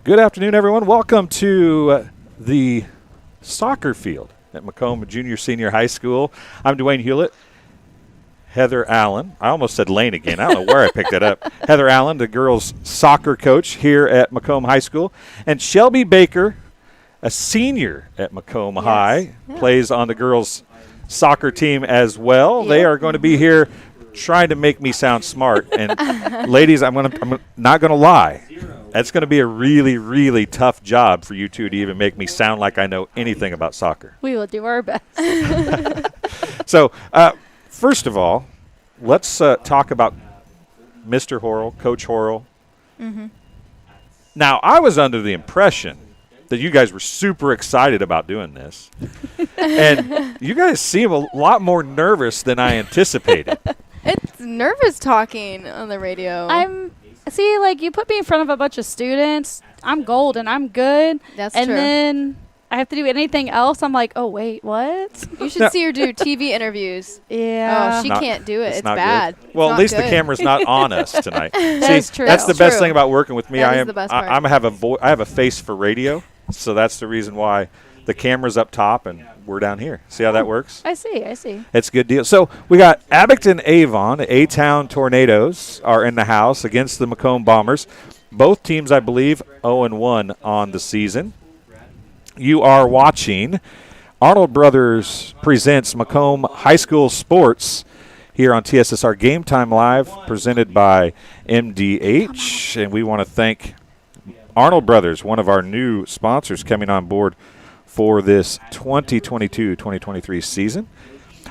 Good afternoon, everyone. Welcome to the soccer field at Macomb Junior Senior High School. I'm Dwayne Hulett. Heather Allen. I almost said Lane again. I don't know where I picked it up. Heather Allen, the girls' soccer coach here at Macomb High School. And Shelby Baker, a senior at Macomb High, plays on the girls' soccer team as well. They are going to be here trying to make me sound smart. And ladies, I'm not going to lie. That's going to be a really, really tough job for you two to even make me sound like I know anything about soccer. We will do our best. So, first of all, let's talk about Mr. Horrell, Coach Horrell. Mm-hmm. Now, I was under the impression that you guys were super excited about doing this. And you guys seem a lot more nervous than I anticipated. It's nervous talking on the radio. See, like, you put me in front of a bunch of students. I'm gold and I'm good. That's and true. And then I have to do anything else. I'm like, oh, wait, what? You should see her do TV interviews. Yeah. Oh, she can't do it. It's bad. Good. Well, it's at least good. The camera's not on us tonight. That's true. That's the best thing about working with me. That is the best part. I have a face for radio, so that's the reason why the camera's up top and we're down here. See how that works? I see. It's a good deal. So we got Abington Avon, the A-Town Tornadoes are in the house against the Macomb Bombers. Both teams, I believe, 0-1 on the season. You are watching Arnold Brothers presents Macomb High School Sports here on TSSR Game Time Live, presented by MDH. And we want to thank Arnold Brothers, one of our new sponsors coming on board for this 2022-2023 season.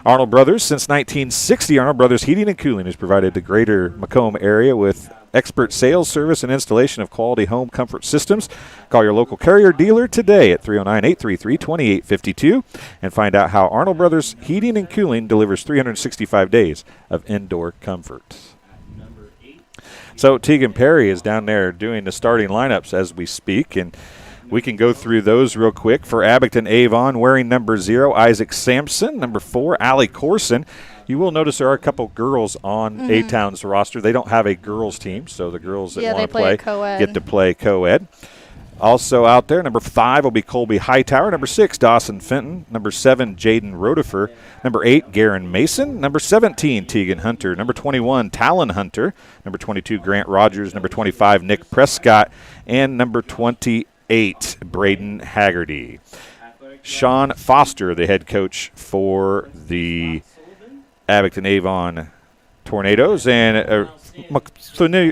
Arnold Brothers, since 1960, Arnold Brothers Heating and Cooling has provided the greater Macomb area with expert sales, service, and installation of quality home comfort systems. Call your local Carrier dealer today at 309-833-2852 and find out how Arnold Brothers Heating and Cooling delivers 365 days of indoor comfort. So Tegan Perry is down there doing the starting lineups as we speak, and we can go through those real quick. For Abington Avon, wearing number 0, Isaac Sampson. Number 4, Allie Corson. You will notice there are a couple girls on A-Town's roster. They don't have a girls team, so the girls that want to play get to play co-ed. Also out there, number 5 will be Colby Hightower. Number 6, Dawson Fenton. Number 7, Jaden Rotifer. Number 8, Garen Mason. Number 17, Tegan Hunter. Number 21, Talon Hunter. Number 22, Grant Rogers. Number 25, Nick Prescott. And number 28, Braden Haggerty. Sean Foster, the head coach for the Abington Avon Tornadoes, and a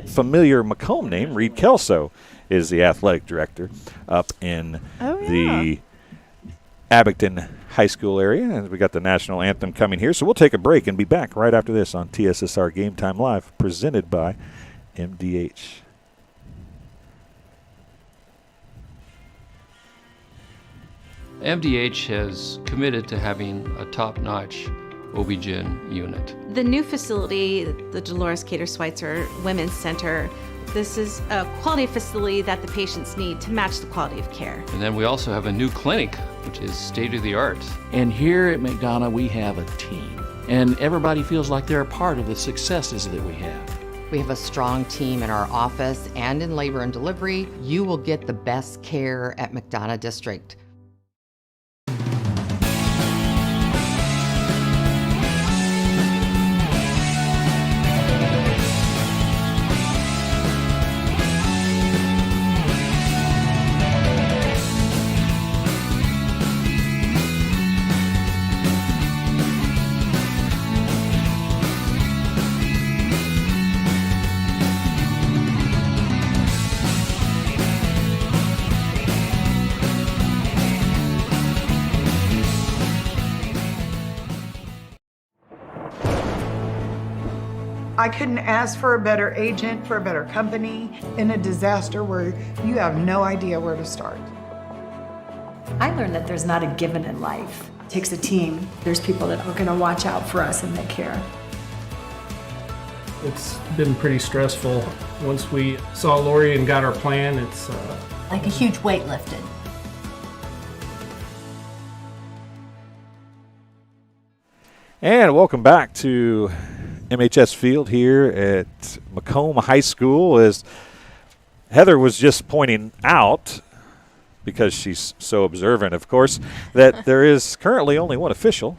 familiar Macomb name, Reed Kelso, is the athletic director up in the Abington High School area. And we got the national anthem coming here, so we'll take a break and be back right after this on TSSR Game Time Live, presented by MDH. MDH has committed to having a top-notch OB-GYN unit. The new facility, the Dolores Cater Schweitzer Women's Center, this is a quality facility that the patients need to match the quality of care. And then we also have a new clinic, which is state-of-the-art. And here at McDonough, we have a team. And everybody feels like they're a part of the successes that we have. We have a strong team in our office and in labor and delivery. You will get the best care at McDonough District. I couldn't ask for a better agent, for a better company in a disaster where you have no idea where to start. I learned that there's not a given in life. It takes a team. There's people that are gonna watch out for us and they care. It's been pretty stressful. Once we saw Lori and got our plan, it's like a huge weight lifted. And welcome back to MHS Field here at Macomb High School. As Heather was just pointing out, because she's so observant, of course, that there is currently only one official.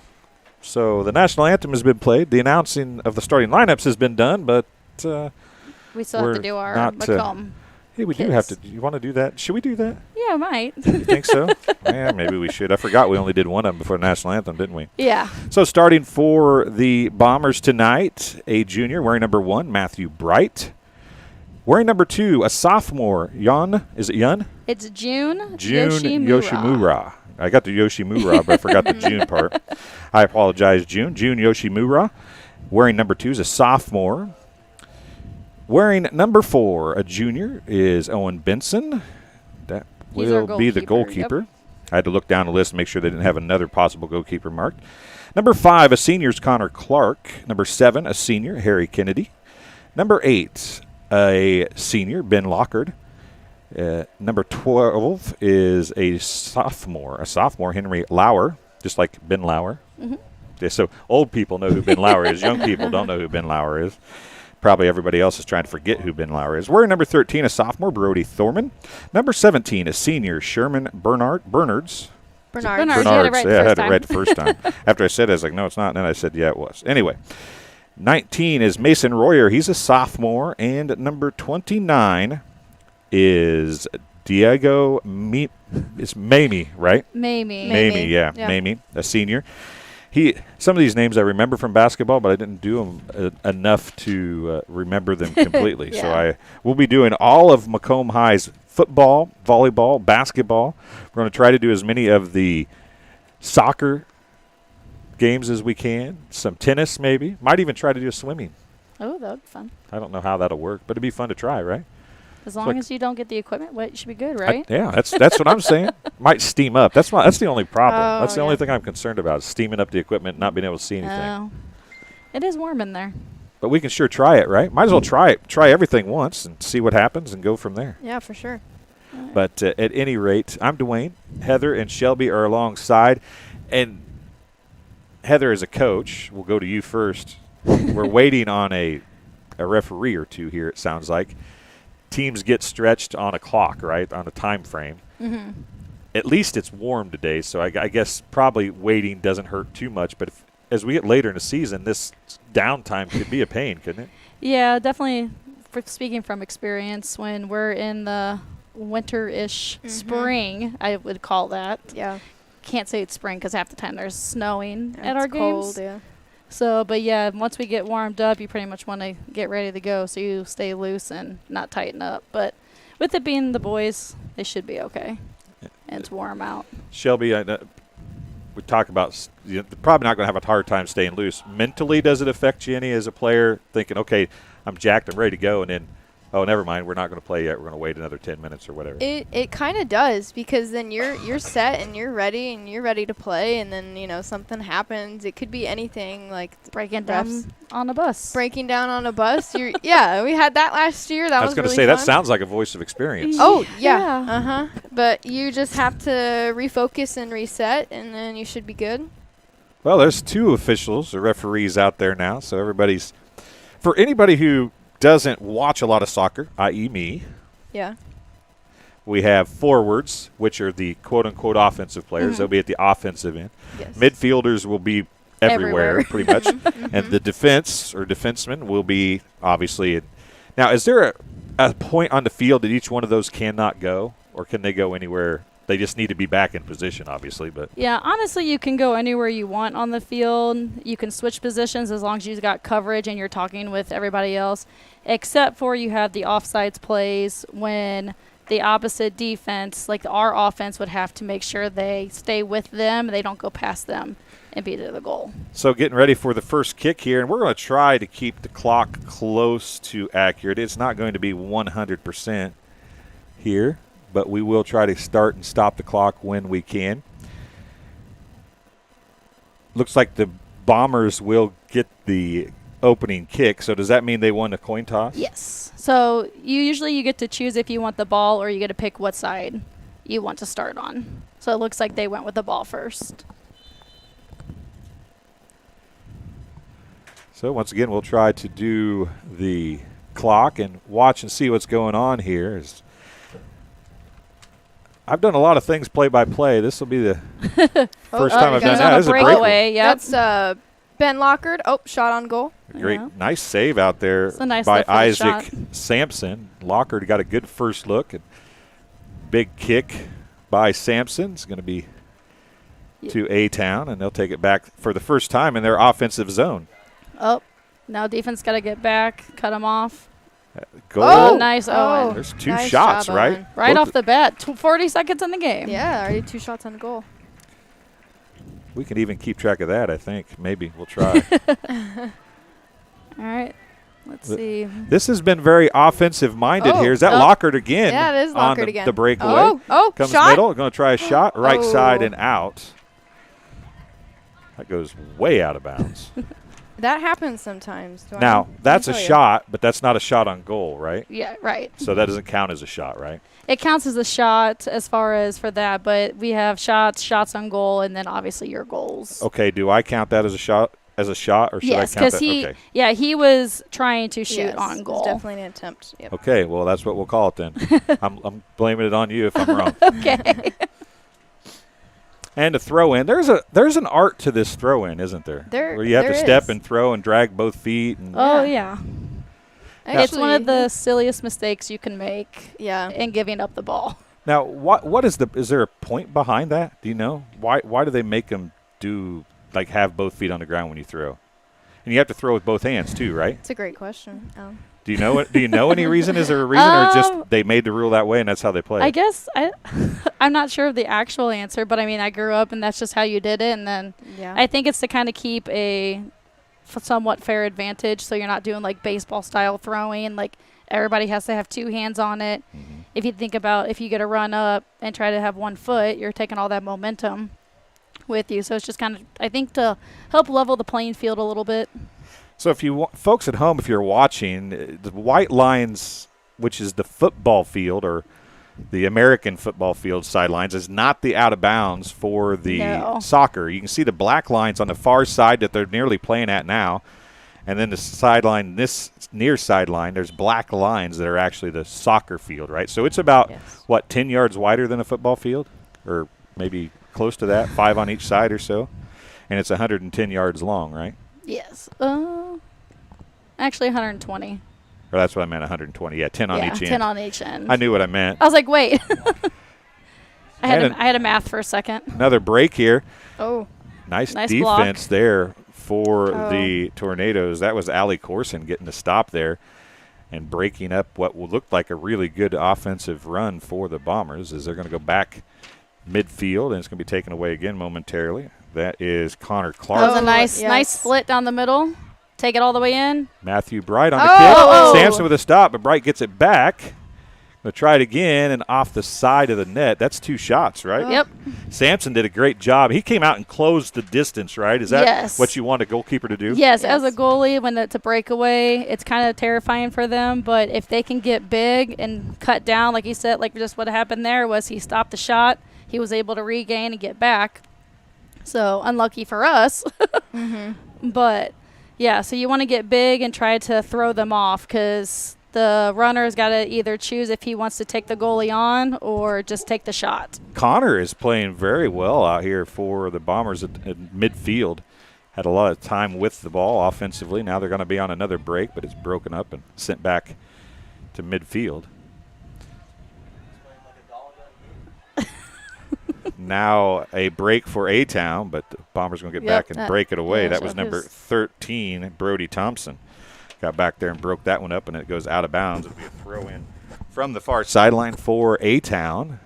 So the national anthem has been played. The announcing of the starting lineups has been done, but we still have to do our Macomb. Hey, we do have to. You want to do that? Should we do that? Yeah, I might. You think so? Yeah, maybe we should. I forgot we only did one of them before the national anthem, didn't we? Yeah. So starting for the Bombers tonight, a junior wearing number 1, Matthew Bright. Wearing number 2, a sophomore, Yun. Is it Yun? It's June. June Yoshimura. I got the Yoshimura, but I forgot the June part. I apologize, June. June Yoshimura. Wearing number 2 is a sophomore. Wearing number 4, a junior, is Owen Benson. That will be the goalkeeper. Yep. I had to look down the list and make sure they didn't have another possible goalkeeper marked. Number 5, a senior, is Connor Clark. Number 7, a senior, Harry Kennedy. Number 8, a senior, Ben Lockard. Number 12 is a sophomore, Henry Lauer, just like Ben Lauer. Mm-hmm. Yeah, so old people know who Ben Lauer is. Young people don't know who Ben Lauer is. Probably everybody else is trying to forget who Ben Lauer is. We're number 13, a sophomore, Brody Thorman. Number 17, a senior, Sherman Bernards. Bernards. Yeah, I had it right the first time. After I said it, I was like, no, it's not. And then I said, yeah, it was. Anyway, 19 is Mason Royer. He's a sophomore. And number 29 is Diego it's Mamie, right? Mamie, yeah. Mamie, a senior. Some of these names I remember from basketball, but I didn't do them enough to remember them completely. Yeah. So I will be doing all of Macomb High's football, volleyball, basketball. We're going to try to do as many of the soccer games as we can. Some tennis, maybe. Might even try to do swimming. Oh, that would be fun. I don't know how that'll work, but it'd be fun to try, right? As long as you don't get the equipment wet, you should be good, right? Yeah, that's what I'm saying. Might steam up. That's the only problem. Oh, that's the only thing I'm concerned about, is steaming up the equipment and not being able to see anything. Oh. It is warm in there. But we can sure try it, right? Might as well try it. Try everything once and see what happens and go from there. Yeah, for sure. But at any rate, I'm Dwayne. Heather and Shelby are alongside. And Heather, as a coach, we'll go to you first. We're waiting on a referee or two here, it sounds like. Teams get stretched on a clock, right, on a time frame. Mm-hmm. At least it's warm today, so I guess probably waiting doesn't hurt too much. But as we get later in the season, this downtime could be a pain, couldn't it? Yeah, definitely. Speaking from experience, when we're in the winter-ish spring, I would call that. Yeah. Can't say it's spring because half the time there's snowing Yeah, at our it's cold, games. yeah. So, but yeah, once we get warmed up, you pretty much want to get ready to go so you stay loose and not tighten up. But with it being the boys, they should be okay. And it's warm out. Shelby, we talk about you're probably not going to have a hard time staying loose. Mentally, does it affect you any as a player, thinking, okay, I'm jacked, I'm ready to go, and then, oh, never mind, we're not going to play yet. We're going to wait another 10 minutes or whatever. It kind of does, because then you're set and you're ready to play, and then something happens. It could be anything, like breaking down on a bus. Breaking down on a bus. Yeah, we had that last year. That I was going to really say fun. that sounds like a voice of experience. Oh yeah. But you just have to refocus and reset, and then you should be good. Well, there's 2 officials or referees out there now, so for anybody who doesn't watch a lot of soccer, i.e. me. Yeah. We have forwards, which are the quote-unquote offensive players. They'll be at the offensive end. Yes. Midfielders will be everywhere. Pretty much. And the defense or defensemen will be obviously. Now, is there a point on the field that each one of those cannot go, or can they go anywhere? They just need to be back in position, obviously. But yeah, honestly, you can go anywhere you want on the field. You can switch positions as long as you've got coverage and you're talking with everybody else, except for you have the offsides plays when the opposite defense, like our offense, would have to make sure they stay with them, they don't go past them and be to the goal. So getting ready for the first kick here, and we're going to try to keep the clock close to accurate. It's not going to be 100% here, but we will try to start and stop the clock when we can. Looks like the Bombers will get the opening kick. So does that mean they won the coin toss? Yes. So you get to choose if you want the ball, or you get to pick what side you want to start on. So it looks like they went with the ball first. So once again, we'll try to do the clock and watch and see what's going on here. I've done a lot of things play-by-play. This will be the first time I've done that. This is a breakaway. Yep. That's Ben Lockard. Oh, shot on goal. Great, nice save out there nice by Isaac shot. Sampson. Lockard got a good first look. And big kick by Sampson. It's going to be to A-Town, and they'll take it back for the first time in their offensive zone. Oh, now defense got to get back, cut them off. Goal. Oh, nice, Owen. There's 2 nice shots, job, right? Owen. Right off the bat, 40 seconds in the game. Yeah, already 2 shots on goal. We can even keep track of that, I think. Maybe we'll try. All right. Let's see. This has been very offensive-minded here. Is that Oh. Lockard again? Yeah, it is Lockard on again. the breakaway. Comes shot. middle. Going to try a shot. Right side Oh. and out. That goes way out of bounds. That happens sometimes. Now, that's a tell you. shot, but that's not a shot on goal, right? Yeah, right. So that doesn't count as a shot, right? It counts as a shot as far as for that, but we have shots on goal, and then obviously your goals. Okay, do I count that as a shot? Or should Yes, I count that? because Okay. he was trying to shoot Yes, on goal. It's definitely an attempt. Yep. Okay, well, that's what we'll call it then. I'm blaming it on you if I'm wrong. Okay. And a throw in. There's an art to this throw in, isn't there? Where you have to step is. and throw and drag both feet. And Oh, yeah. It's one of Actually, the silliest mistakes you can make in giving up the ball. Now, what is there a point behind that? Do you know? Why do they make them have both feet on the ground when you throw? And you have to throw with both hands too, right? It's a great question. Do you know it? Do you know any reason? Is there a reason, or just they made the rule that way and that's how they play? I guess I'm not sure of the actual answer, but I mean, I grew up and that's just how you did it, and then I think it's to kind of keep a somewhat fair advantage, so you're not doing like baseball style throwing, like everybody has to have 2 hands on it. Mm-hmm. If you think about if you get a run up and try to have 1 foot, you're taking all that momentum with you. So it's just kind of, I think, to help level the playing field a little bit. So if you folks at home, if you're watching, the white lines, which is the football field or the American football field sidelines, is not the out of bounds for the soccer. You can see the black lines on the far side that they're nearly playing at now. And then the sideline, this near sideline, there's black lines that are actually the soccer field, right? So it's about, 10 yards wider than a football field? Or maybe close to that, 5 on each side or so. And it's 110 yards long, right? Yes. Actually 120. Or that's what I meant, 120. Yeah, 10 on each end. 10 on each end. I knew what I meant. I was like, wait. I had a math for a second. Another break here. Oh. Nice defense block there for the Tornadoes. That was Allie Corson getting the stop there and breaking up what looked like a really good offensive run for the Bombers, as they're going to go back midfield, and it's going to be taken away again momentarily. That is Connor Clark. That was a nice split down the middle. Take it all the way in. Matthew Bright on the kick. Sampson with a stop, but Bright gets it back. Going to try it again, and off the side of the net. That's 2 shots, right? Yep. Sampson did a great job. He came out and closed the distance, right? Is that what you want a goalkeeper to do? Yes, as a goalie, when it's a breakaway, it's kind of terrifying for them. But if they can get big and cut down, like you said, like just what happened there was he stopped the shot. He was able to regain and get back. So unlucky for us. But, yeah, so you want to get big and try to throw them off, because the runner's got to either choose if he wants to take the goalie on or just take the shot. Connor is playing very well out here for the Bombers at midfield. Had a lot of time with the ball offensively. Now they're going to be on another break, but it's broken up and sent back to midfield. Now a break for A-Town, but the Bombers going to get back and break it away. That was number 13, Brody Thompson. Got back there and broke that one up, and it goes out of bounds. It'll be a throw-in from the far sideline for A-Town.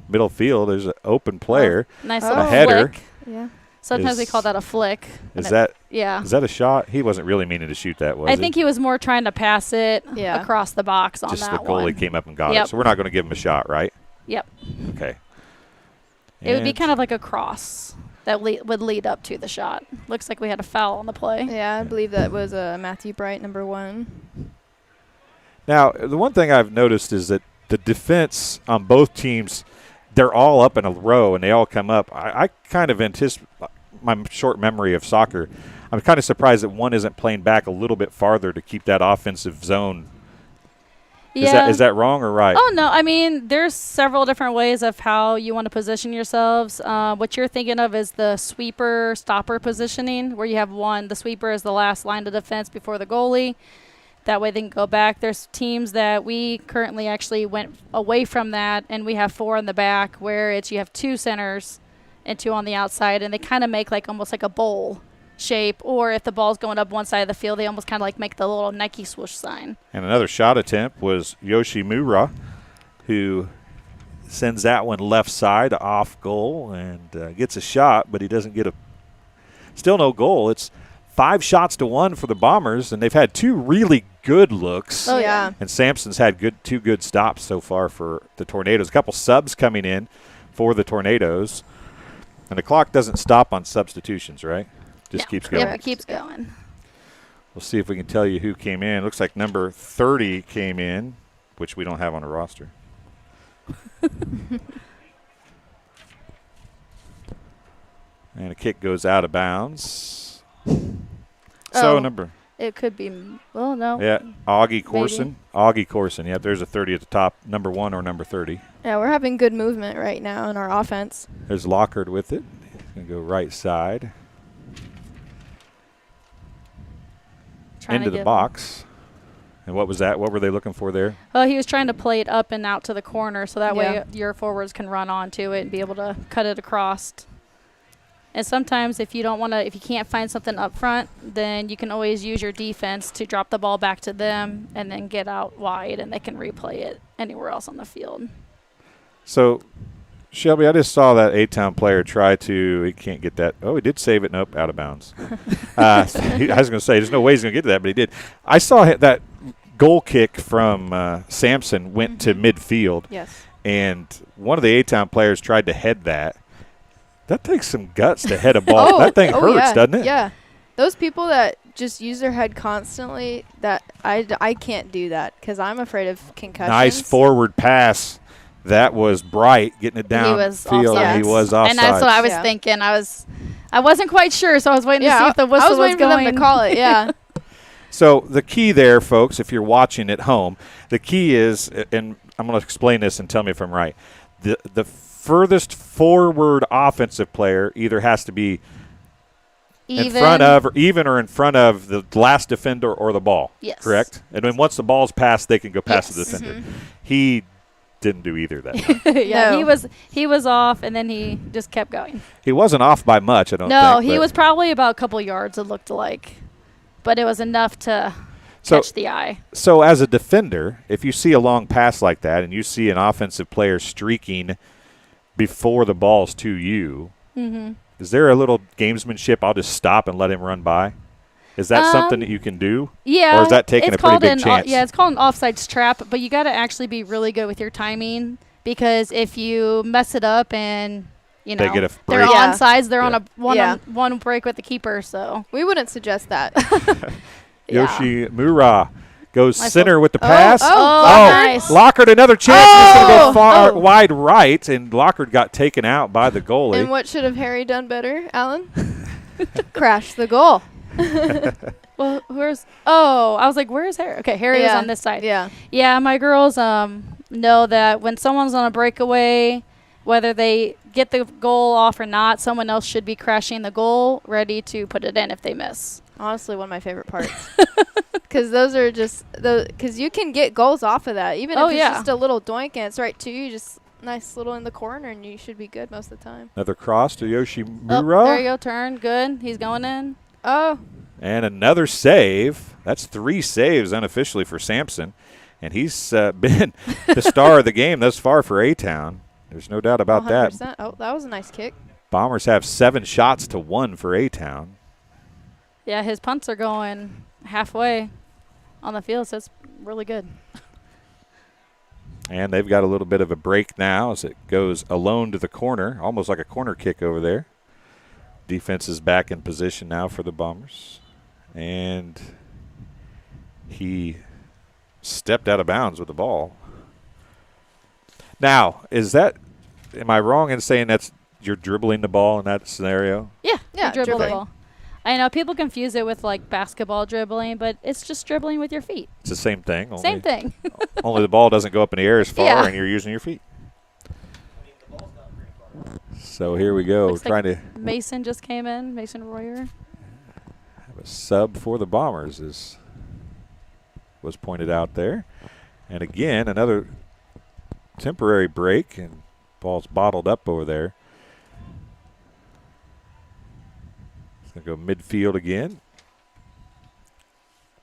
Middle field, there's an open player. Nice a little header. flick. Yeah. Sometimes we call that a flick. Is that a shot? He wasn't really meaning to shoot that, was he? I think he was more trying to pass it across the box on just that one. Just the goalie came up and got it. So we're not going to give him a shot, right? Yep. Okay. It would be kind of like a cross that would lead up to the shot. Looks like we had a foul on the play. Yeah, I believe that was Matthew Bright, number 1. Now, the one thing I've noticed is that the defense on both teams, they're all up in a row and they all come up. I kind of my short memory of soccer, I'm kind of surprised that one isn't playing back a little bit farther to keep that offensive zone. Yeah. Is that wrong or right? Oh, no. I mean, there's several different ways of how you want to position yourselves. What you're thinking of is the sweeper-stopper positioning, where you have the sweeper is the last line of defense before the goalie. That way they can go back. There's teams that we currently actually went away from that, and we have 4 in the back, where you have 2 centers and 2 on the outside, and they kind of make almost like a bowl shape, or if the ball's going up one side of the field, they almost kind of make the little Nike swoosh sign. And another shot attempt was Yoshimura, who sends that one left side off goal and gets a shot, but he doesn't get still no goal. It's 5 shots to 1 for the Bombers, and they've had 2 really good looks. Oh, yeah. And Sampson's had 2 good stops so far for the Tornadoes. A couple subs coming in for the Tornadoes. And the clock doesn't stop on substitutions, right? Just keeps going. Yep, it keeps going. We'll see if we can tell you who came in. Looks like number 30 came in, which we don't have on a roster. And a kick goes out of bounds. So number. It could be. Well, no. Yeah, Augie Corson. Augie Corson. Yeah, there's a 30 at the top. Number 1 or number 30. Yeah, we're having good movement right now in our offense. There's Lockhart with it. He's going to go right side. Into the box. And what was that? What were they looking for there? Well, he was trying to play it up and out to the corner, so that way your forwards can run onto it and be able to cut it across. And sometimes if you can't find something up front, then you can always use your defense to drop the ball back to them and then get out wide, and they can replay it anywhere else on the field. So, Shelby, I just saw that A-Town player try he can't get that. Oh, he did save it. Nope, out of bounds. I was going to say, there's no way he's going to get to that, but he did. I saw that goal kick from Sampson went to midfield. Yes. And one of the A-Town players tried to head that. That takes some guts to head a ball. That thing hurts, doesn't it? Yeah. Those people that just use their head constantly, I can't do that because I'm afraid of concussions. Nice forward pass. That was Bright getting it down field, and he was offside. And that's what I was thinking. I wasn't quite sure, so I was waiting to see if the whistle was going. I was waiting for them to call it, yeah. So the key there, folks, if you're watching at home, the key is, and I'm going to explain this and tell me if I'm right, the furthest forward offensive player either has to be in front of the last defender or the ball. Yes. Correct? And then once the ball's passed, they can go past the defender. Mm-hmm. He didn't do either that. Yeah, no. he was off, and then he just kept going. He wasn't off by much, I don't think. No, he was probably about a couple yards, it looked like. But it was enough to catch the eye. So as a defender, if you see a long pass like that and you see an offensive player streaking before the ball's to you, is there a little gamesmanship? I'll just stop and let him run by? Is that something that you can do? Yeah. Or is that taking a pretty big chance? Yeah, it's called an offsides trap, but you got to actually be really good with your timing because if you mess it up and, they're onside, they're on a one break with the keeper, so. We wouldn't suggest that. Yoshimura goes center with the pass. Nice. Lockhart, another chance. He's going to go far wide right, and Lockhart got taken out by the goalie. And what should have Harry done better, Alan? Crash the goal. Well, I was like, where's Harry? Okay, Harry is on this side. Yeah, my girls know that when someone's on a breakaway, whether they get the goal off or not, someone else should be crashing the goal, ready to put it in if they miss. Honestly, one of my favorite parts. Because those are just because you can get goals off of that. Even if it's just a little doink and it's right to you, just nice little in the corner, and you should be good most of the time. Another cross to Yoshimura. Oh, there you go, turn. Good. He's going in. Oh. And another save. That's 3 saves unofficially for Sampson. And he's been the star of the game thus far for A-Town. There's no doubt about 100%. that. Oh, that was a nice kick. Bombers have 7 shots to 1 for A-Town. Yeah, his punts are going halfway on the field, so it's really good. And they've got a little bit of a break now as it goes alone to the corner, almost like a corner kick over there. Defense is back in position now for the Bombers. And he stepped out of bounds with the ball. Now, am I wrong in saying you're dribbling the ball in that scenario? Yeah. Yeah, dribble the dribbling. ball. I know people confuse it with like basketball dribbling, but it's just dribbling with your feet. It's the same thing. Only, Same thing. only the ball doesn't go up in the air as far, Yeah. and you're using your feet. So here we go, Looks trying like to Mason just came in. Mason Royer. have a sub for the Bombers, as was pointed out there. And again, another temporary break, and ball's bottled up over there. It's going to go midfield again.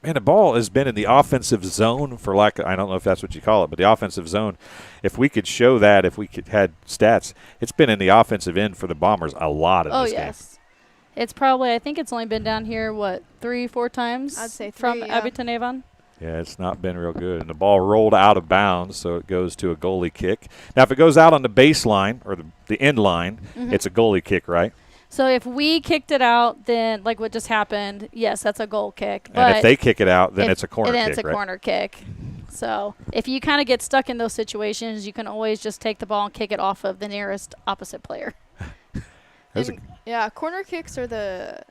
Man, the ball has been in the offensive zone for I don't know if that's what you call it, but the offensive zone, if we could show that, if we had stats, it's been in the offensive end for the Bombers a lot of this game. Yes. It's probably, I think it's only been down here, 3-4 times? I'd say from 3, yeah. Abington Avon. Yeah, it's not been real good. And the ball rolled out of bounds, so it goes to a goalie kick. Now, if it goes out on the baseline or the end line, it's a goalie kick, right? So if we kicked it out, then like what just happened, yes, that's a goal kick. But And if they kick it out, then it's a corner then kick, it's a right? corner kick. So if you kind of get stuck in those situations, you can always just take the ball and kick it off of the nearest opposite player. Yeah, corner kicks are the.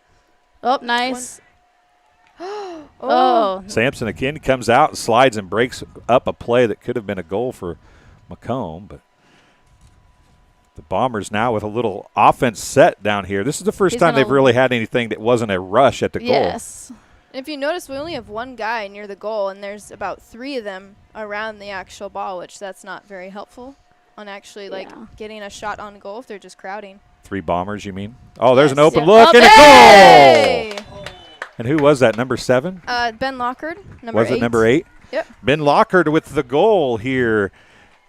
Oh, nice. Oh. Sampson again comes out, slides and breaks up a play that could have been a goal for Macomb, but the Bombers now with a little offense set down here. This is the first time they've really had anything that wasn't a rush at the goal. Yes. If you notice, we only have one guy near the goal, and there's about 3 of them around the actual ball, which that's not very helpful on actually getting a shot on goal if they're just crowding. 3 Bombers, you mean? Oh, there's an open Yeah. look and Hey! a goal! And who was that, number 7? Ben Lockard, number 8. Was it number 8? Yep. Ben Lockard with the goal here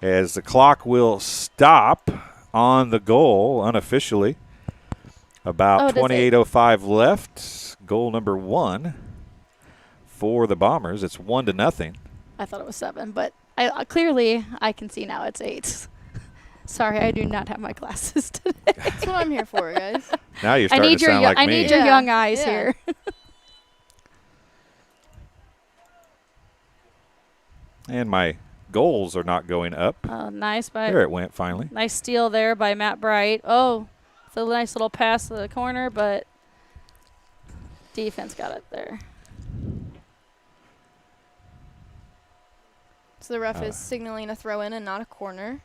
as the clock will stop on the goal unofficially. About 28:05 left. Goal number 1 for the Bombers. It's 1-0. I thought it was 7, but clearly I can see now it's 8. Sorry, I do not have my glasses today. That's what I'm here for, guys. Now you're starting to sound like me. I need your young eyes here. And my goals are not going up. Oh, nice. There it went finally. Nice steal there by Matt Bright. Oh, it's a nice little pass to the corner, but defense got it there. So the ref is signaling a throw in and not a corner.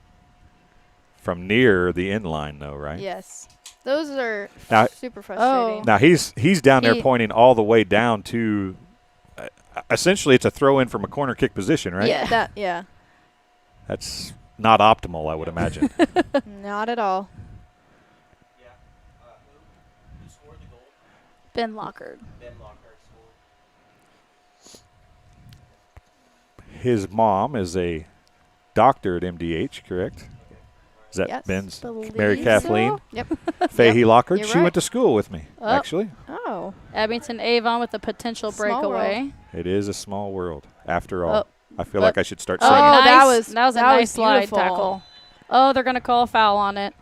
From near the end line, though, right? Yes. Those are super frustrating. Oh. Now he's down there pointing all the way down to essentially it's a throw in from a corner kick position, right? Yeah. Yeah. That's not optimal, I would imagine. Not at all. Ben Lockard. His mom is a doctor at MDH, correct? Is that Ben's Mary Kathleen? So. Yep. Fahey Lockard. You're She went to school with me, actually. Oh. Abington Avon with a potential breakaway. It is a small world, after all. Oh. I feel like I should start singing. Oh, nice. that was a nice slide tackle. Oh, they're going to call a foul on it.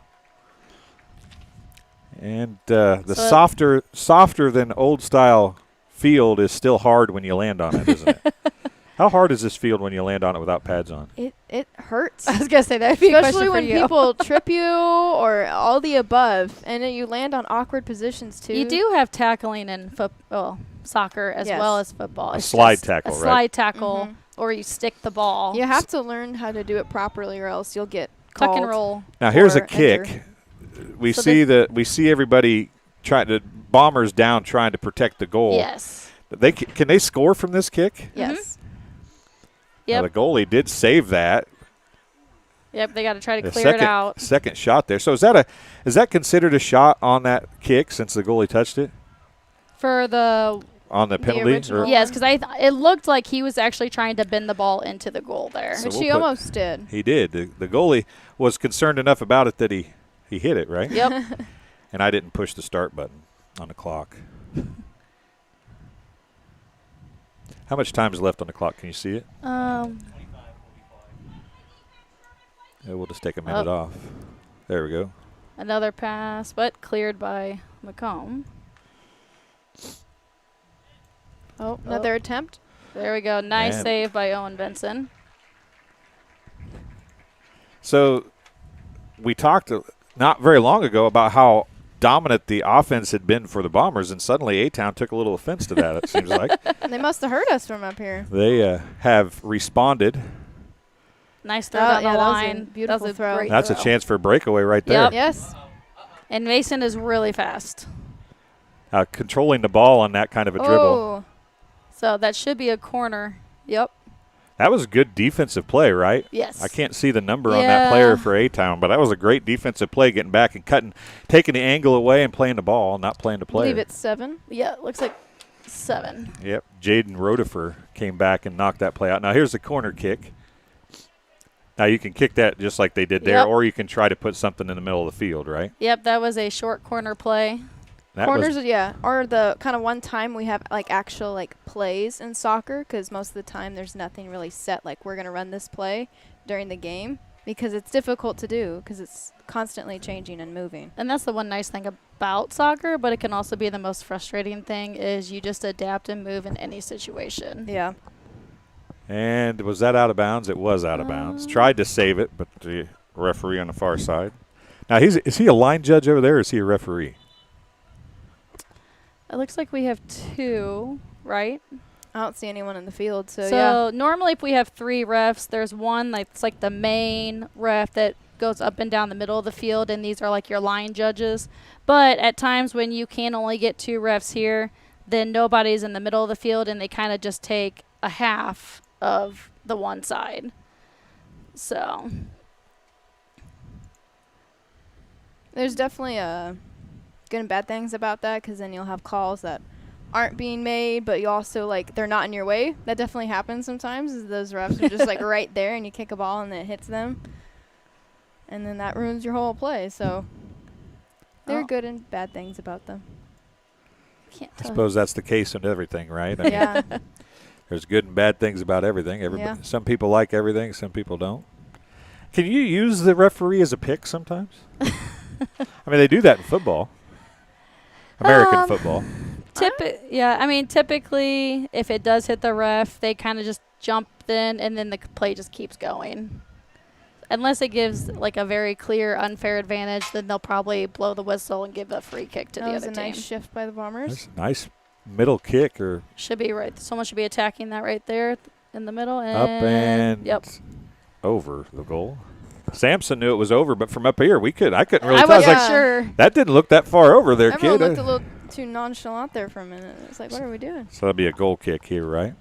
And the softer than old style field is still hard when you land on it, isn't it? How hard is this field when you land on it without pads on? It hurts. I was going to say that'd be a Especially question for when you. people trip you or all the above, and then you land on awkward positions too. You do have tackling in soccer as well as football. A It's slide just tackle, a right? slide tackle, or you stick the ball. You have to learn how to do it properly, or else you'll get tuck called. and roll. Now here's a or kick. enter. We see everybody trying to Bombers down trying to protect the goal. Yes. Can they score from this kick? Yes. Yep. Now the goalie did save that. Yep, they got to try to clear it out. Second shot there. So is that considered a shot on that kick since the goalie touched it? For the On the penalty? yes, because it looked like he was actually trying to bend the ball into the goal there. So Which he almost did. He did. The goalie was concerned enough about it that he hit it, right? Yep. And I didn't push the start button on the clock. How much time is left on the clock? Can you see it? Yeah, we'll just take a minute off. There we go. Another pass, but cleared by Macomb. Oh, another attempt. There we go. Nice save by Owen Benson. So we talked not very long ago about how dominant the offense had been for the Bombers, and suddenly A-Town took a little offense to that, it seems like. They must have heard us from up here. They have responded. Nice throw down the line. Beautiful throw. That's a chance for a breakaway right there. Yep. Yes. And Mason is really fast. Controlling the ball on that kind of a dribble. So that should be a corner. Yep. That was good defensive play, right? Yes. I can't see the number on that player for A-Town, but that was a great defensive play, getting back and cutting, taking the angle away and playing the ball, not playing the player. I believe it's 7. Yeah, it looks like 7. Yep. Jaden Rotifer came back and knocked that play out. Now here's the corner kick. Now you can kick that just like they did there, or you can try to put something in the middle of the field, right? Yep, that was a short corner play. Corners, are the kind of one time we have like actual like plays in soccer, because most of the time there's nothing really set, like we're going to run this play during the game, because it's difficult to do because it's constantly changing and moving. And that's the one nice thing about soccer, but it can also be the most frustrating thing is you just adapt and move in any situation. Yeah. And was that out of bounds? It was out of bounds. Tried to save it, but the referee on the far side. Now, is he a line judge over there, or is he a referee? It looks like we have 2, right? I don't see anyone in the field, so normally if we have 3 refs, there's one that's like the main ref that goes up and down the middle of the field, and these are like your line judges. But at times when you can only get 2 refs here, then nobody's in the middle of the field, and they kind of just take a half of the one side. So there's definitely good and bad things about that, because then you'll have calls that aren't being made, but you also like they're not in your way. That definitely happens sometimes, is those refs are just like right there and you kick a ball and it hits them, and then that ruins your whole play. So there are good and bad things about them. I suppose that's the case in everything, right? I mean, there's good and bad things about everything. Some people like everything, some people don't. Can you use the referee as a pick sometimes? I mean, they do that in football. American football. Typically, if it does hit the ref, they kind of just jump in, and then the play just keeps going. Unless it gives like a very clear unfair advantage, then they'll probably blow the whistle and give a free kick to the other team. That was a nice shift by the Bombers. That's a nice middle kick. Should be right. Someone should be attacking that right there in the middle. And up and over the goal. Samson knew it was over, but from up here, I couldn't really tell. I wasn't sure. That didn't look that far over there, Everyone kid. Looked a little too nonchalant there for a minute. It's like, what are we doing? So that'll be a goal kick here, right?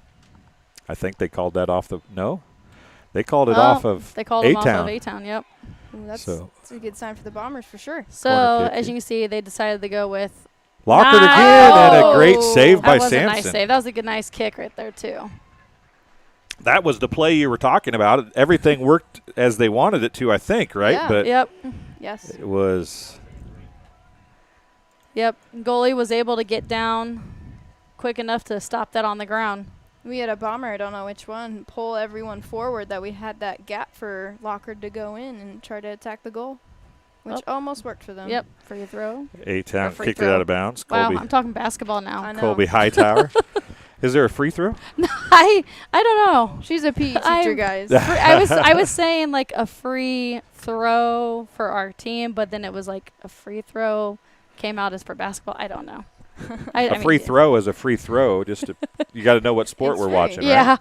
I think they called that off they called it off of They called it off of A-Town, yep. Ooh, that's a good sign for the Bombers for sure. So, as you can see, they decided to go with Lockard again, and a great save by Samson. That was a nice save. That was a nice kick right there, too. That was the play you were talking about. Everything worked as they wanted it to, I think, right? Yeah. But yes. It was. Yep. Goalie was able to get down quick enough to stop that on the ground. We had a Bomber, I don't know which one, pull everyone forward that we had that gap for Lockard to go in and try to attack the goal, which almost worked for them. Yep. Free throw. A-Town kicked it out of bounds. Wow, I'm talking basketball now. I know. Colby Hightower. Is there a free throw? I don't know. She's a PE teacher, guys. I was saying like a free throw for our team, but then it was like a free throw came out as for basketball. I don't know. A free throw is a free throw. You got to know what sport we're watching, right? Yeah.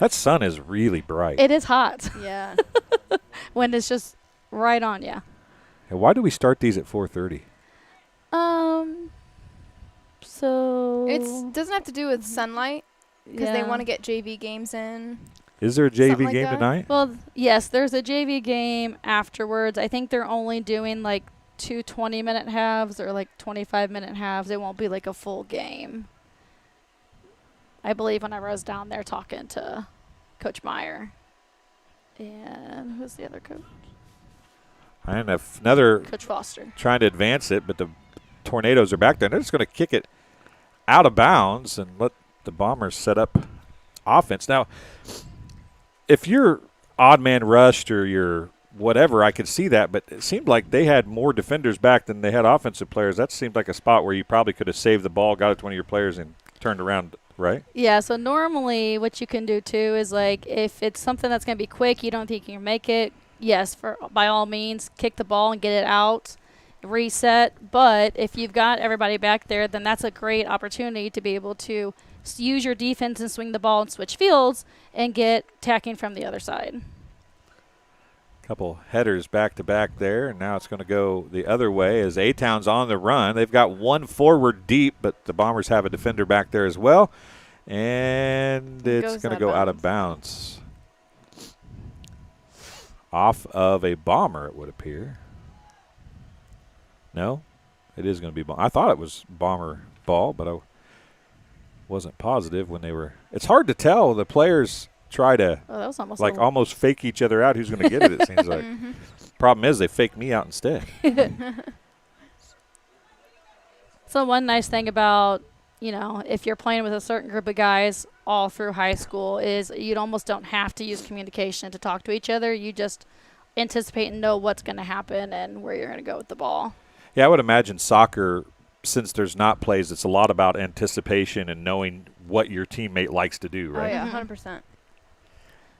That sun is really bright. It is hot. Yeah. When it's just right on, yeah. And why do we start these at 4:30? So it doesn't have to do with sunlight, because they want to get JV games in. Is there a JV game tonight? Well, yes, there's a JV game afterwards. I think they're only doing like 2 20-minute halves or like 25-minute halves. It won't be like a full game. I believe whenever I was down there talking to Coach Meyer. And who's the other coach? And another Coach Foster. Trying to advance it, but the Tornadoes are back there. They're just going to kick it out of bounds and let the Bombers set up offense. Now, if you're odd man rushed or you're whatever, I could see that, but it seemed like they had more defenders back than they had offensive players. That seemed like a spot where you probably could have saved the ball, got it to one of your players, and turned around, right? Yeah, so normally what you can do too is like if it's something that's going to be quick, you don't think you can make it, yes, by all means, kick the ball and get it out. reset. But if you've got everybody back there, then that's a great opportunity to be able to use your defense and swing the ball and switch fields and get tacking from the other side. Couple headers back to back there, and now it's going to go the other way as A-Town's on the run. They've got one forward deep, but the Bombers have a defender back there as well, and it's going to go out of bounds. Off of a Bomber, it would appear. No, it is going to be I thought it was Bomber ball, but I wasn't positive when they were. It's hard to tell. The players try to that was almost almost fake each other out who's going to get it, it seems like. Problem is they fake me out instead. So one nice thing about, if you're playing with a certain group of guys all through high school is you almost don't have to use communication to talk to each other. You just anticipate and know what's going to happen and where you're going to go with the ball. Yeah, I would imagine soccer, since there's not plays, it's a lot about anticipation and knowing what your teammate likes to do, right? Oh, yeah, 100%.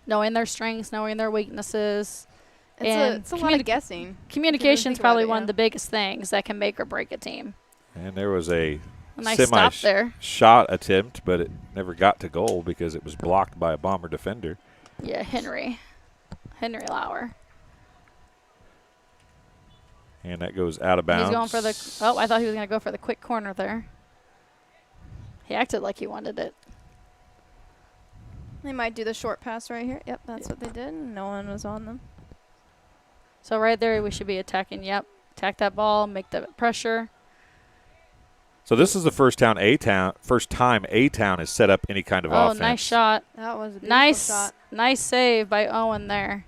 Knowing their strengths, knowing their weaknesses. It's a lot of guessing. Communication is probably one of the biggest things that can make or break a team. And there was a nice stop there. Shot attempt, but it never got to goal because it was blocked by a Bomber defender. Yeah, Henry Lauer. And that goes out of bounds. He's going for the I thought he was going to go for the quick corner there. He acted like he wanted it. They might do the short pass right here. Yep, that's what they did. No one was on them. So right there we should be attacking. Yep, attack that ball, make the pressure. So this is the first time A-Town has set up any kind of offense. Oh, nice shot. That was a beautiful shot. Nice save by Owen there.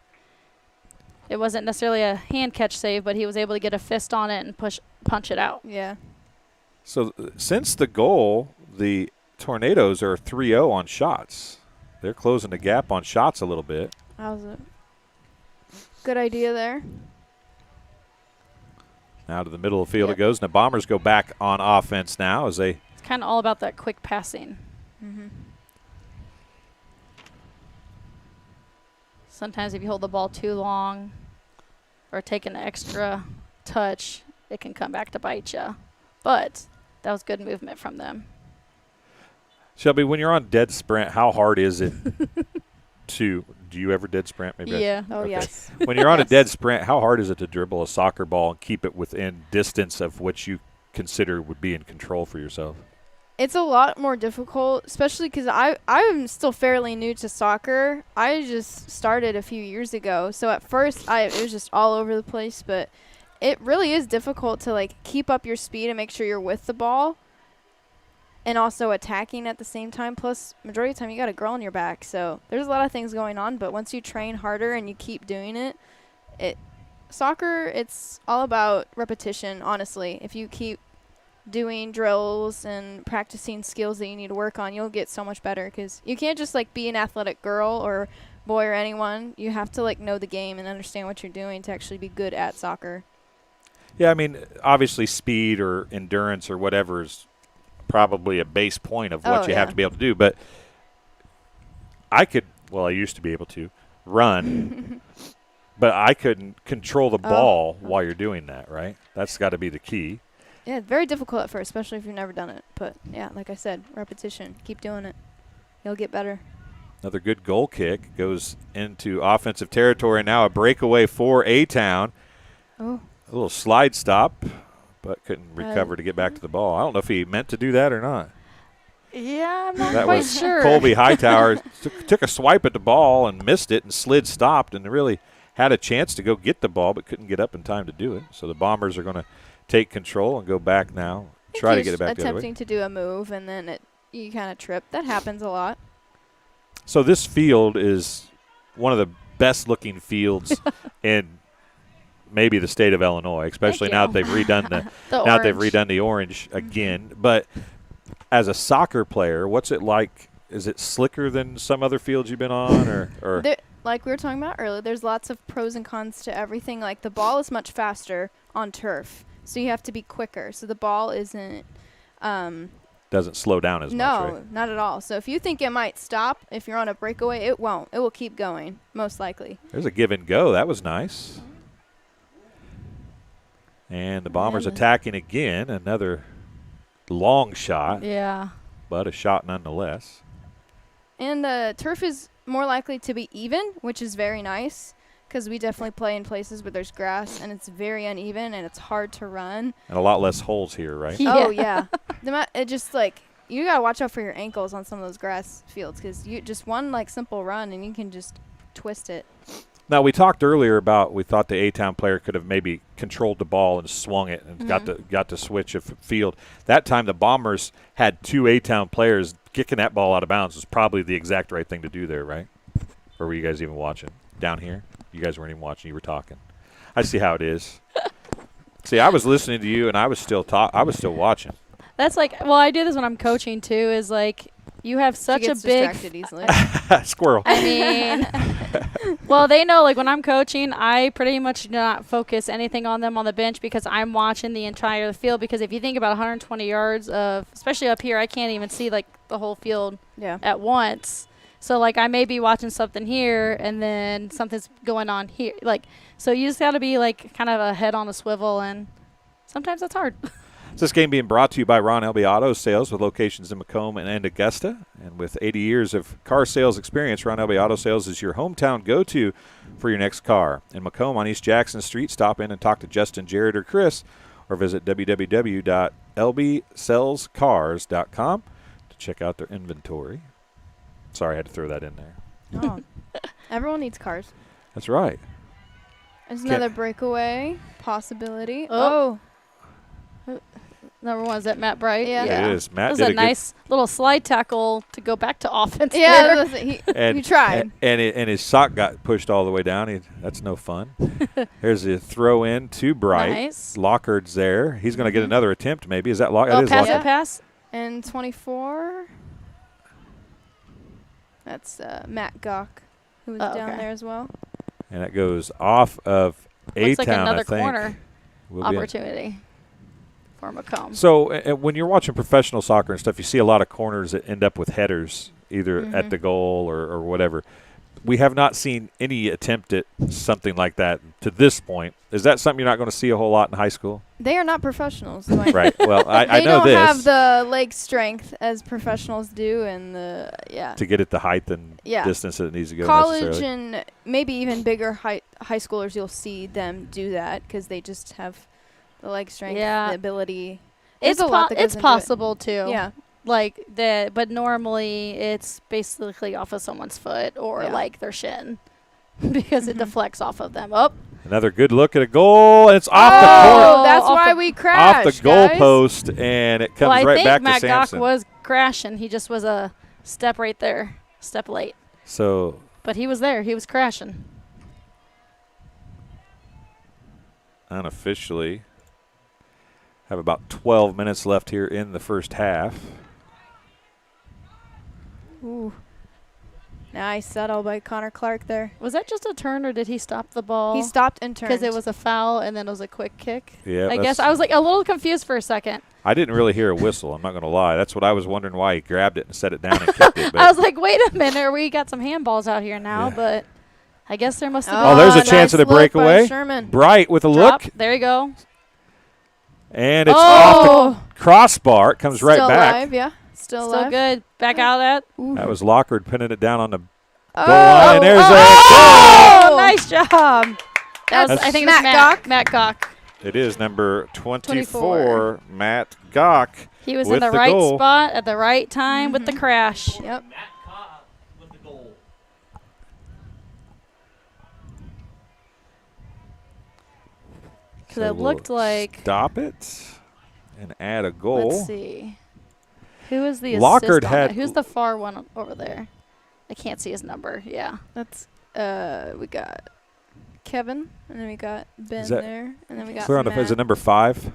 It wasn't necessarily a hand catch save, but he was able to get a fist on it and punch it out. Yeah. So since the goal, the Tornadoes are 3-0 on shots. They're closing the gap on shots a little bit. That was a good idea there. Now to the middle of the field it goes, and the Bombers go back on offense now as they. It's kind of all about that quick passing. Sometimes if you hold the ball too long or take an extra touch, it can come back to bite you. But that was good movement from them. Shelby, when you're on dead sprint, how hard is it to – do you ever dead sprint? Maybe yeah. Yes. When you're on a dead sprint, how hard is it to dribble a soccer ball and keep it within distance of what you consider would be in control for yourself? It's a lot more difficult, especially because I'm still fairly new to soccer. I just started a few years ago. So at first, it was just all over the place. But it really is difficult to, keep up your speed and make sure you're with the ball and also attacking at the same time. Plus, majority of the time, you got a girl on your back. So there's a lot of things going on. But once you train harder and you keep doing it, soccer, it's all about repetition, honestly. If you keep doing drills and practicing skills that you need to work on, you'll get so much better because you can't just be an athletic girl or boy or anyone. You have to know the game and understand what you're doing to actually be good at soccer. Yeah, I mean, obviously speed or endurance or whatever is probably a base point of what you have to be able to do, but I used to be able to run but I couldn't control the ball while you're doing that, right? That's got to be the key. Yeah, it's very difficult at first, especially if you've never done it. But, yeah, like I said, repetition. Keep doing it. You'll get better. Another good goal kick goes into offensive territory. Now a breakaway for A-Town. Oh. A little slide stop, but couldn't recover to get back to the ball. I don't know if he meant to do that or not. Yeah, I'm not that quite was sure. Colby Hightower took a swipe at the ball and missed it and slid stopped and really had a chance to go get the ball but couldn't get up in time to do it. So the Bombers are going to take control and go back now, try to get it back the other way. Attempting to do a move and then you kind of trip. That happens a lot. So this field is one of the best-looking fields in maybe the state of Illinois, especially now that they've redone the orange again. But as a soccer player, what's it like? Is it slicker than some other fields you've been on, or? Like we were talking about earlier, there's lots of pros and cons to everything. Like the ball is much faster on turf, so you have to be quicker. So the ball isn't doesn't slow down as much, right? No, not at all. So if you think it might stop, if you're on a breakaway, it won't. It will keep going, most likely. There's a give and go. That was nice. And the Bombers attacking again. Another long shot. Yeah. But a shot nonetheless. And the turf is more likely to be even, which is very nice because we definitely play in places where there's grass and it's very uneven and it's hard to run. And a lot less holes here, right? Yeah. Oh, yeah. It just, like, you got to watch out for your ankles on some of those grass fields because you just one, like, simple run and you can just twist it. Now, we talked earlier about we thought the A-Town player could have maybe controlled the ball and swung it and got to switch a field. That time the Bombers had 2 A-Town players. Kicking that ball out of bounds was probably the exact right thing to do there, right? Or were you guys even watching? Down here? You guys weren't even watching. You were talking. I see how it is. See, I was listening to you, and I was still watching. That's like, well, I do this when I'm coaching too. Is like you have such a big distracted easily. Squirrel. I mean, well, they know, like, when I'm coaching, I pretty much do not focus anything on them on the bench because I'm watching the entire field. Because if you think about 120 yards of, especially up here, I can't even see, like, the whole field at once. So, like, I may be watching something here and then something's going on here. Like, so you just got to be, like, kind of a head on a swivel, and sometimes that's hard. This game being brought to you by Ron Elby Auto Sales with locations in Macomb and Augusta. And with 80 years of car sales experience, Ron Elby Auto Sales is your hometown go-to for your next car. In Macomb on East Jackson Street, stop in and talk to Justin, Jared, or Chris, or visit www.lbsellscars.com to check out their inventory. Sorry, I had to throw that in there. Oh. Everyone needs cars. That's right. There's another breakaway possibility. Oh. Number one, is that Matt Bright? Yeah. It is. Matt that was did a nice little slide tackle to go back to offense. Yeah, there. he tried. And his sock got pushed all the way down. That's no fun. Here's a throw in to Bright. Nice. Lockard's there. He's going to get another attempt, maybe. Is that Lockard? Pass. And 24. That's Matt Gawk, who was down there as well. And it goes off of A-Town, Looks like another I think. corner opportunity for Macomb. So when you're watching professional soccer and stuff, you see a lot of corners that end up with headers, either at the goal or whatever. We have not seen any attempt at something like that to this point. Is that something you're not going to see a whole lot in high school? They are not professionals. Right. Well, I know this. They don't have the leg strength as professionals do, and to get at the height and distance that it needs to go. College and maybe even bigger high schoolers, you'll see them do that because they just have the leg strength, the ability. It's possible too. Yeah. Like that, but normally it's basically off of someone's foot or like their shin because it deflects off of them. Oh, another good look at a goal, and it's off the court. That's why we crashed. Off the goal post, and it comes right back to Sampson. Matt Gawk was crashing. He just was a step right there, step late. So, but he was there. He was crashing. Unofficially, have about 12 minutes left here in the first half. Ooh. Nice settle by Connor Clark there. Was that just a turn, or did he stop the ball? He stopped and turned. Because it was a foul, and then it was a quick kick. Yeah, I guess I was like a little confused for a second. I didn't really hear a whistle. I'm not going to lie. That's what I was wondering why he grabbed it and set it down and kicked it. But I was like, wait a minute. We got some handballs out here now, but I guess there must have been. Oh, there's a chance at a breakaway. Bright with a look. There you go. And it's off the crossbar. It comes right back. Alive, yeah. Still alive. Good. Back out at. That was Lockard pinning it down on the goal line. And there's a goal. Nice job. That was, I think, Matt Gawk. Matt Gawk. It is number 24, Matt Gawk. He was in the right spot at the right time with the crash. Yep. Because it looked like. Stop it and add a goal. Let's see. Who is the Lockard assist on had that? Who's the far one over there? I can't see his number. Yeah. That's we got Kevin, and then we got Ben there, and then we got Matt. Is it number 5?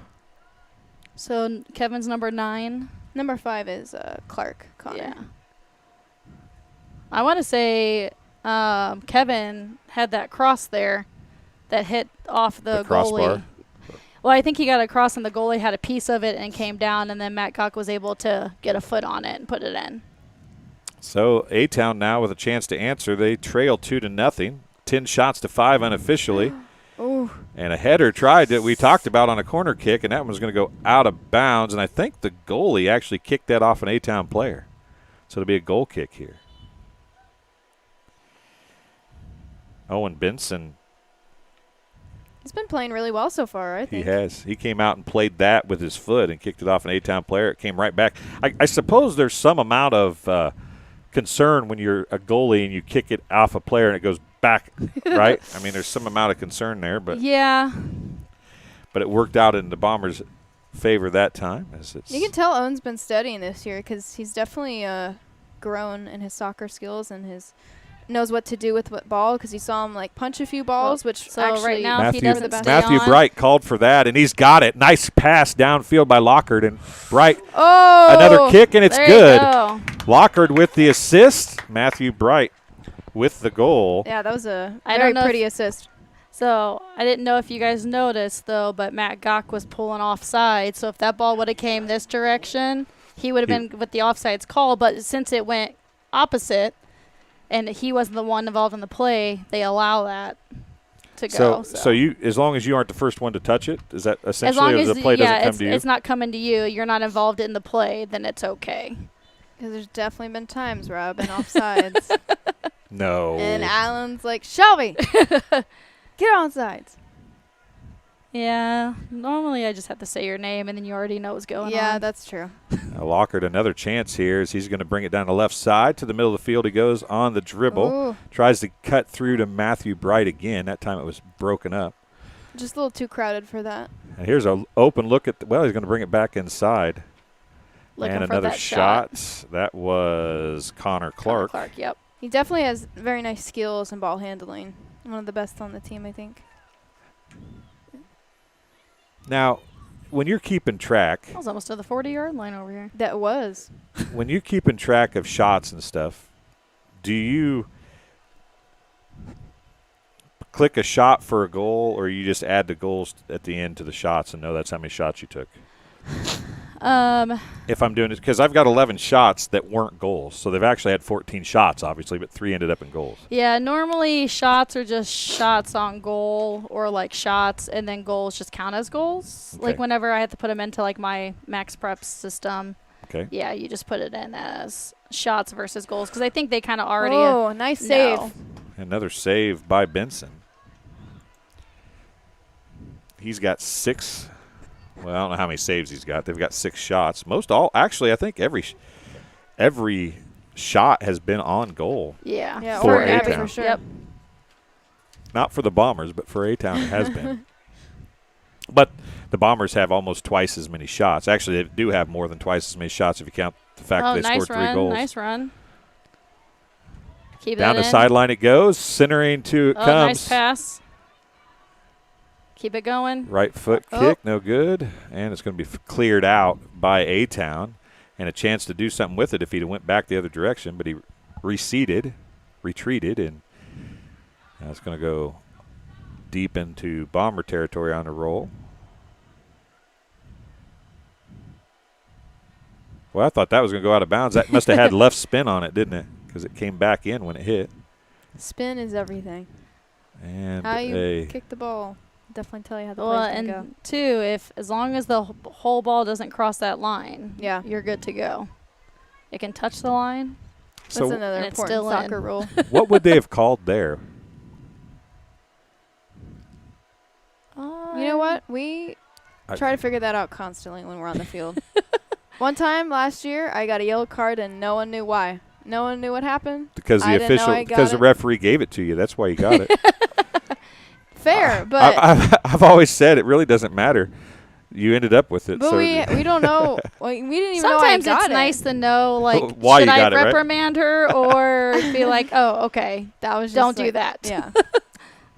So Kevin's number 9. Number 5 is Clark Connor. Yeah. I want to say Kevin had that cross there that hit off the goalie. Crossbar. Well, I think he got a cross, and the goalie had a piece of it and came down, and then Matt Gawk was able to get a foot on it and put it in. So A-Town now with a chance to answer. They trail 2-0. 10 shots to 5 unofficially. Ooh. And a header tried that we talked about on a corner kick, and that one was going to go out of bounds. And I think the goalie actually kicked that off an A-Town player. So it'll be a goal kick here. Owen Benson. He's been playing really well so far, I think. He has. He came out and played that with his foot and kicked it off an A-Town player. It came right back. I suppose there's some amount of concern when you're a goalie and you kick it off a player and it goes back, right? I mean, there's some amount of concern there, but yeah. But it worked out in the Bombers' favor that time. You can tell Owen's been studying this year because he's definitely grown in his soccer skills and his knows what to do with what ball because you saw him like punch a few balls, which so actually right now if he doesn't stay Matthew on. Bright called for that, and he's got it. Nice pass downfield by Lockard, and Bright another kick, and it's there good. You go. Lockard with the assist. Matthew Bright with the goal. Yeah, that was a I very don't know pretty assist. So I didn't know if you guys noticed though, but Matt Gock was pulling offside. So if that ball would have came this direction, he would have been with the offsides call. But since it went opposite, and he wasn't the one involved in the play, they allow that to go. So you, as long as you aren't the first one to touch it, is that essentially as long as the play doesn't come to you? It's not coming to you. You're not involved in the play, then it's okay. Because there's definitely been times where I've been offsides. No. And Alan's like, Shelby, get on sides. Yeah. Normally I just have to say your name, and then you already know what's going on. Yeah, that's true. Lockard, another chance here as he's going to bring it down the left side to the middle of the field. He goes on the dribble. Ooh. Tries to cut through to Matthew Bright again. That time it was broken up. Just a little too crowded for that. And here's an open look at well, he's going to bring it back inside. Looking and for another that shot. That was Connor Clark. Connor Clark, yep. He definitely has very nice skills in ball handling. One of the best on the team, I think. Now, when you're keeping track. I was almost to the 40-yard line over here. That was. When you're keeping track of shots and stuff, do you click a shot for a goal, or you just add the goals at the end to the shots and know that's how many shots you took? If I'm doing it, because I've got 11 shots that weren't goals. So they've actually had 14 shots, obviously, but 3 ended up in goals. Yeah, normally shots are just shots on goal or like shots, and then goals just count as goals. Okay. Like whenever I have to put them into like my Max Prep system, okay. Yeah, you just put it in as shots versus goals because I think they kind of already nice save. Another save by Benson. He's got 6. Well, I don't know how many saves he's got. They've got 6 shots. Actually, I think every shot has been on goal. Yeah. For Abby A-Town. for sure. Yep. Not for the Bombers, but for A-Town it has been. But the Bombers have almost twice as many shots. Actually, they do have more than twice as many shots if you count the fact that they nice scored run, 3 goals. Nice run. Keep Down that the in. sideline it goes. Centering to it comes. Nice pass. Keep it going. Right foot kick, no good. And it's going to be cleared out by A-Town. And a chance to do something with it if he'd went back the other direction. But he retreated, and now it's going to go deep into Bomber territory on the roll. Well, I thought that was going to go out of bounds. That must have had left spin on it, didn't it? Because it came back in when it hit. Spin is everything. And how you kick the ball. Definitely tell you how the play's going to go. And two, as long as the whole ball doesn't cross that line, yeah, you're good to go. It can touch the line. That's another important soccer rule. What would they have called there? You know what? We try to figure that out constantly when we're on the field. One time last year, I got a yellow card and no one knew why. No one knew what happened. Because the referee gave it to you. That's why you got it. Fair, but I've always said it really doesn't matter. You ended up with it. But so we don't know. We didn't even know Sometimes I got it's nice to know, like, why should you got I it, reprimand her or be like, oh, okay, that was just don't do that. Yeah.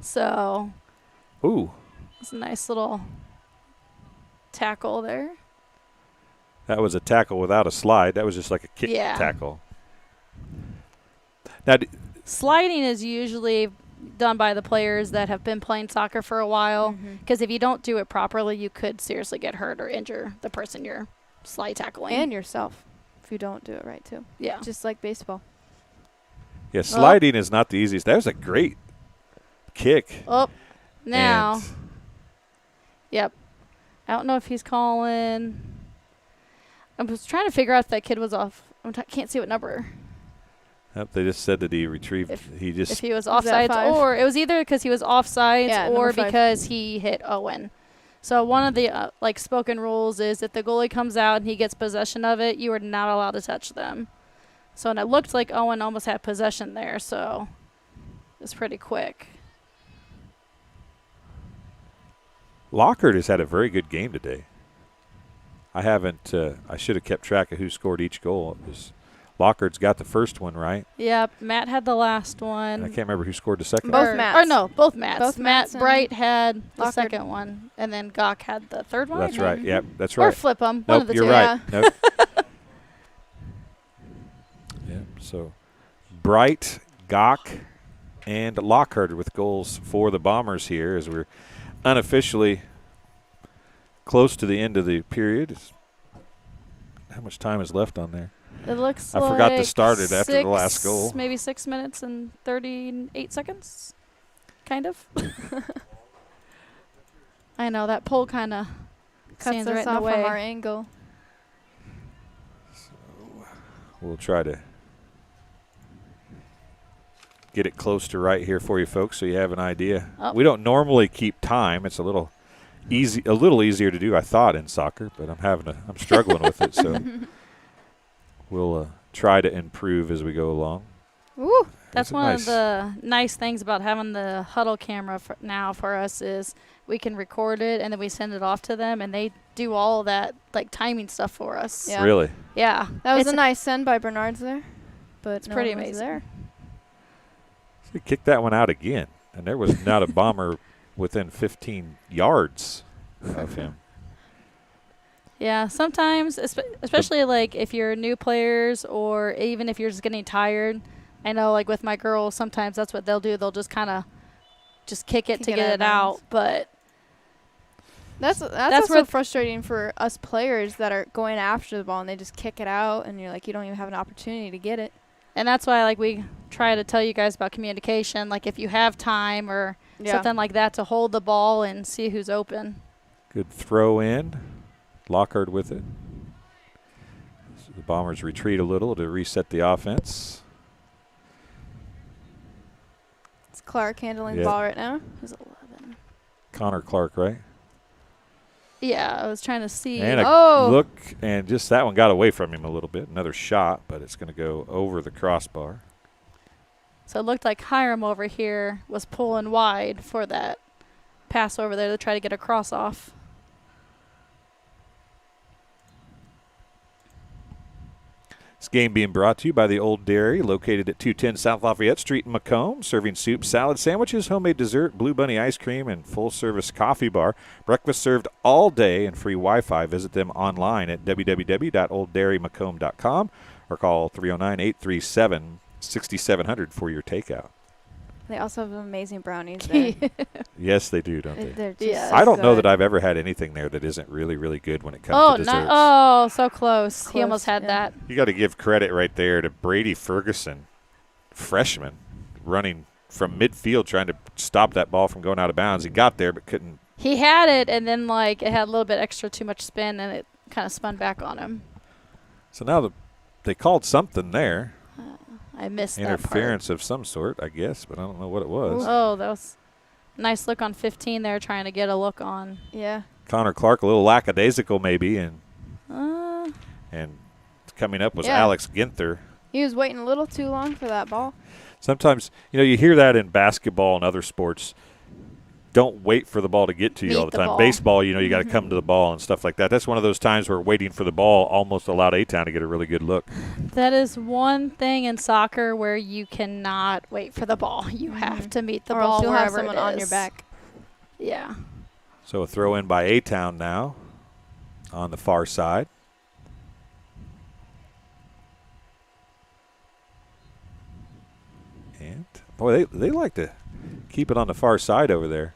So. Ooh. It's a nice little tackle there. That was a tackle without a slide. That was just like a kick tackle. Now, sliding is usually done by the players that have been playing soccer for a while, because if you don't do it properly, you could seriously get hurt or injure the person you're slide tackling. And yourself if you don't do it right, too. Yeah. Just like baseball. Yeah, sliding is not the easiest. That was a great kick. Oh. Now, And yep. I don't know if he's calling. I was trying to figure out if that kid was off. Can't see what number. Yep, they just said that he retrieved. If he was Was that offsides, 5? or it was either because he was offsides Yeah, or number 5. because he hit Owen. So one of the spoken rules is if the goalie comes out and he gets possession of it, you are not allowed to touch them. So and it looked like Owen almost had possession there, so it's pretty quick. Lockhart has had a very good game today. I haven't. I should have kept track of who scored each goal. It was Lockhart's got the first one, right? Yep, Matt had the last one. I can't remember who scored the second Both one. Matts. Or no, both Matts. Both Matt Matts and Bright had the Lockhart. second one, and then Gawk had the third one. That's I right. think. Yep, that's Or right. flip them. Nope, one of the you're two. right. Yeah. Nope. Yeah. So Bright, Gawk, and Lockhart with goals for the Bombers here as we're unofficially close to the end of the period. How much time is left on there? It looks I like forgot to start it after the last goal. Maybe 6 minutes and 38 seconds. Kind of. I know, that pole kind of Cuts stands us right in off the from way. our angle. We'll try to get it close to right here for you folks so you have an idea. Oh. We don't normally keep time. It's a little easier to do, I thought, in soccer, but I'm struggling with it, so we'll try to improve as we go along. Ooh. That's one of the nice things about having the huddle camera now for us is we can record it and then we send it off to them and they do all that like timing stuff for us. Yeah. Really? Yeah. That was It's a nice send by Bernard's there. But It's no pretty one was amazing. there. So we kicked that one out again, and there was not a Bomber within 15 yards of him. Yeah, sometimes, especially like if you're new players or even if you're just getting tired. I know like with my girls, sometimes that's what they'll do. They'll just kind of just kick it to get it out. But That's That's also where frustrating for us players that are going after the ball and they just kick it out and you're like, you don't even have an opportunity to get it. and that's why like we try to tell you guys about communication. Like if you have time or something like that to hold the ball and see who's open. Good throw in. Lockhart with it. So the Bombers retreat a little to reset the offense. It's Clark handling Yeah. the ball right now. Who's 11? Connor Clark, right? Yeah, I was trying to see. And a Oh. look, and just that one got away from him a little bit. Another shot, but it's going to go over the crossbar. So it looked like Hiram over here was pulling wide for that pass over there to try to get a cross off. This game being brought to you by the Old Dairy, located at 210 South Lafayette Street in Macomb, serving soup, salad, sandwiches, homemade dessert, Blue Bunny ice cream, and full-service coffee bar. Breakfast served all day and free Wi-Fi. Visit them online at www.olddairymacomb.com or call 309-837-6700 for your takeout. They also have amazing brownies there. Yes, they do, don't they? They're just Yes. I don't know good. that I've ever had anything there that isn't really, really good when it comes to desserts. Oh, so close. He almost Close, had yeah. that. You got to give credit right there to Brady Ferguson, freshman, running from midfield trying to stop that ball from going out of bounds. He got there but couldn't. He had it, and then like it had a little bit extra too much spin, and it kind of spun back on him. So now they called something there. I missed Interference of some sort, I guess, but I don't know what it was. Oh, that was a nice look on 15 there, trying to get a look on. Yeah. Connor Clark, a little lackadaisical maybe, and Uh, coming up was Yeah. Alex Ginther. He was waiting a little too long for that ball. Sometimes, you hear that in basketball and other sports. Don't wait for the ball to get to you Meet all the the time. ball. Baseball, you got to come to the ball and stuff like that. That's one of those times where waiting for the ball almost allowed A-Town to get a really good look. that is one thing in soccer where you cannot wait for the ball. You have to meet the or ball else you'll have wherever someone it on your is. back. Yeah. So a throw in by A-Town now on the far side. And, boy, they like to keep it on the far side over there.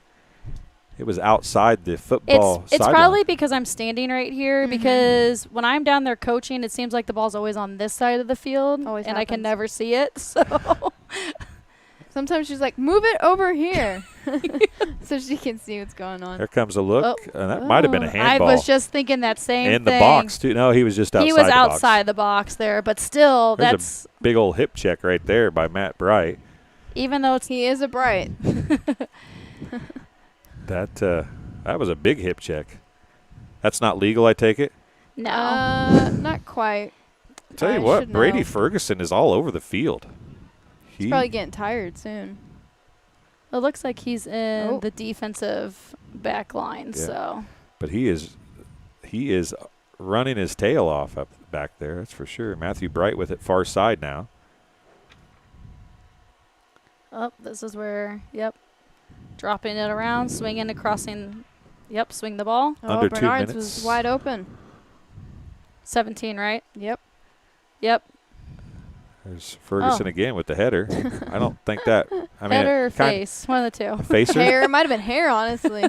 It was outside the football It's sideline. probably because I'm standing right here because when I'm down there coaching, it seems like the ball's always on this side of the field, Always and I can happens. never see it. So Sometimes she's like, move it over here so she can see what's going on. There comes a look. That might have been a handball. I was just thinking that same thing. In the box, too. No, he was just outside the box. He was outside the box there, but still, There's that's a big old hip check right there by Matt Bright. Even though he is a Bright. That was a big hip check. That's not legal, I take it? No. Not quite. I'll tell you what, Brady Ferguson is all over the field. He's probably getting tired soon. It looks like he's in the defensive back line, so. But he is running his tail off up back there, that's for sure. Matthew Bright with it far side now. Oh, this is where, dropping it around, swinging and crossing. Yep, swing the ball. Under 2 Bernard's minutes. was wide open. 17, right? Yep. There's Ferguson again with the header. I don't think that. I mean, header or face, one of the two. A facer? Hair, it might have been hair, honestly.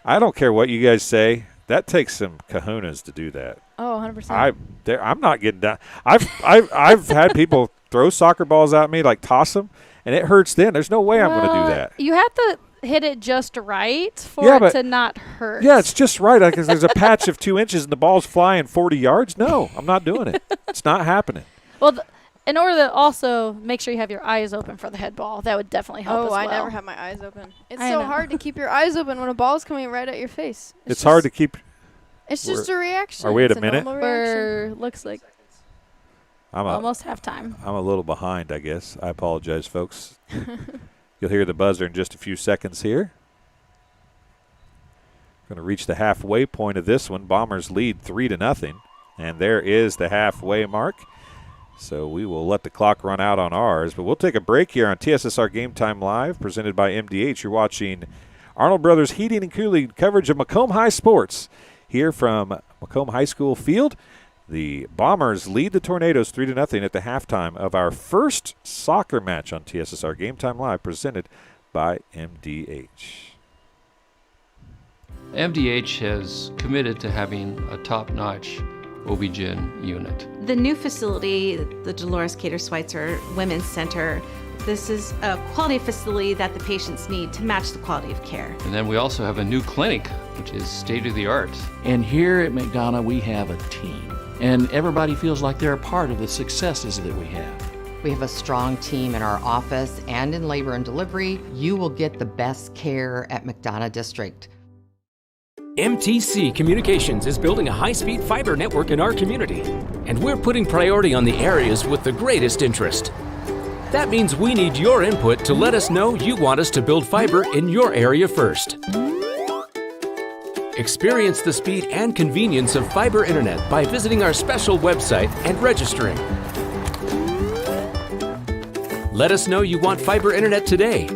I don't care what you guys say. That takes some kahunas to do that. Oh, 100%. I'm not getting down. I've had people throw soccer balls at me, like toss them, and it hurts then. There's no way I'm going to do that. You have to hit it just right for it to not hurt. Yeah, it's just right. Because there's a patch of 2 inches and the ball's flying 40 yards. No, I'm not doing it. It's not happening. Well, in order to also make sure you have your eyes open for the head ball, that would definitely help as well. I never have my eyes open. It's so hard to keep your eyes open when a ball's coming right at your face. It's hard to keep. It's just a reaction. Are we at a minute? Looks like almost halftime. I'm a little behind, I guess. I apologize, folks. You'll hear the buzzer in just a few seconds here. Going to reach the halfway point of this one. Bombers lead 3-0. And there is the halfway mark. So we will let the clock run out on ours. But we'll take a break here on TSSR Game Time Live, presented by MDH. You're watching Arnold Brothers Heating and Cooling coverage of Macomb High Sports here from Macomb High School Field. The Bombers lead the Tornadoes 3-0 at the halftime of our first soccer match on TSSR Game Time Live, presented by MDH. MDH has committed to having a top-notch OB-GYN unit. The new facility, the Dolores Cater Schweitzer Women's Center, this is a quality facility that the patients need to match the quality of care. And then we also have a new clinic, which is state-of-the-art. And here at McDonough, we have a team. And everybody feels like they're a part of the successes that we have. We have a strong team in our office and in labor and delivery. You will get the best care at McDonough District. MTC Communications is building a high-speed fiber network in our community, and we're putting priority on the areas with the greatest interest. That means we need your input to let us know you want us to build fiber in your area first. Experience the speed and convenience of fiber internet by visiting our special website and registering. Let us know you want fiber internet today,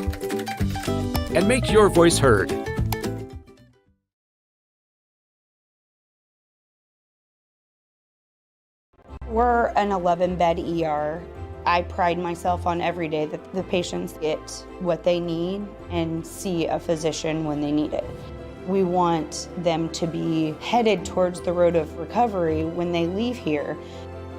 and make your voice heard. We're an 11-bed ER. I pride myself on every day that the patients get what they need and see a physician when they need it. We want them to be headed towards the road of recovery when they leave here.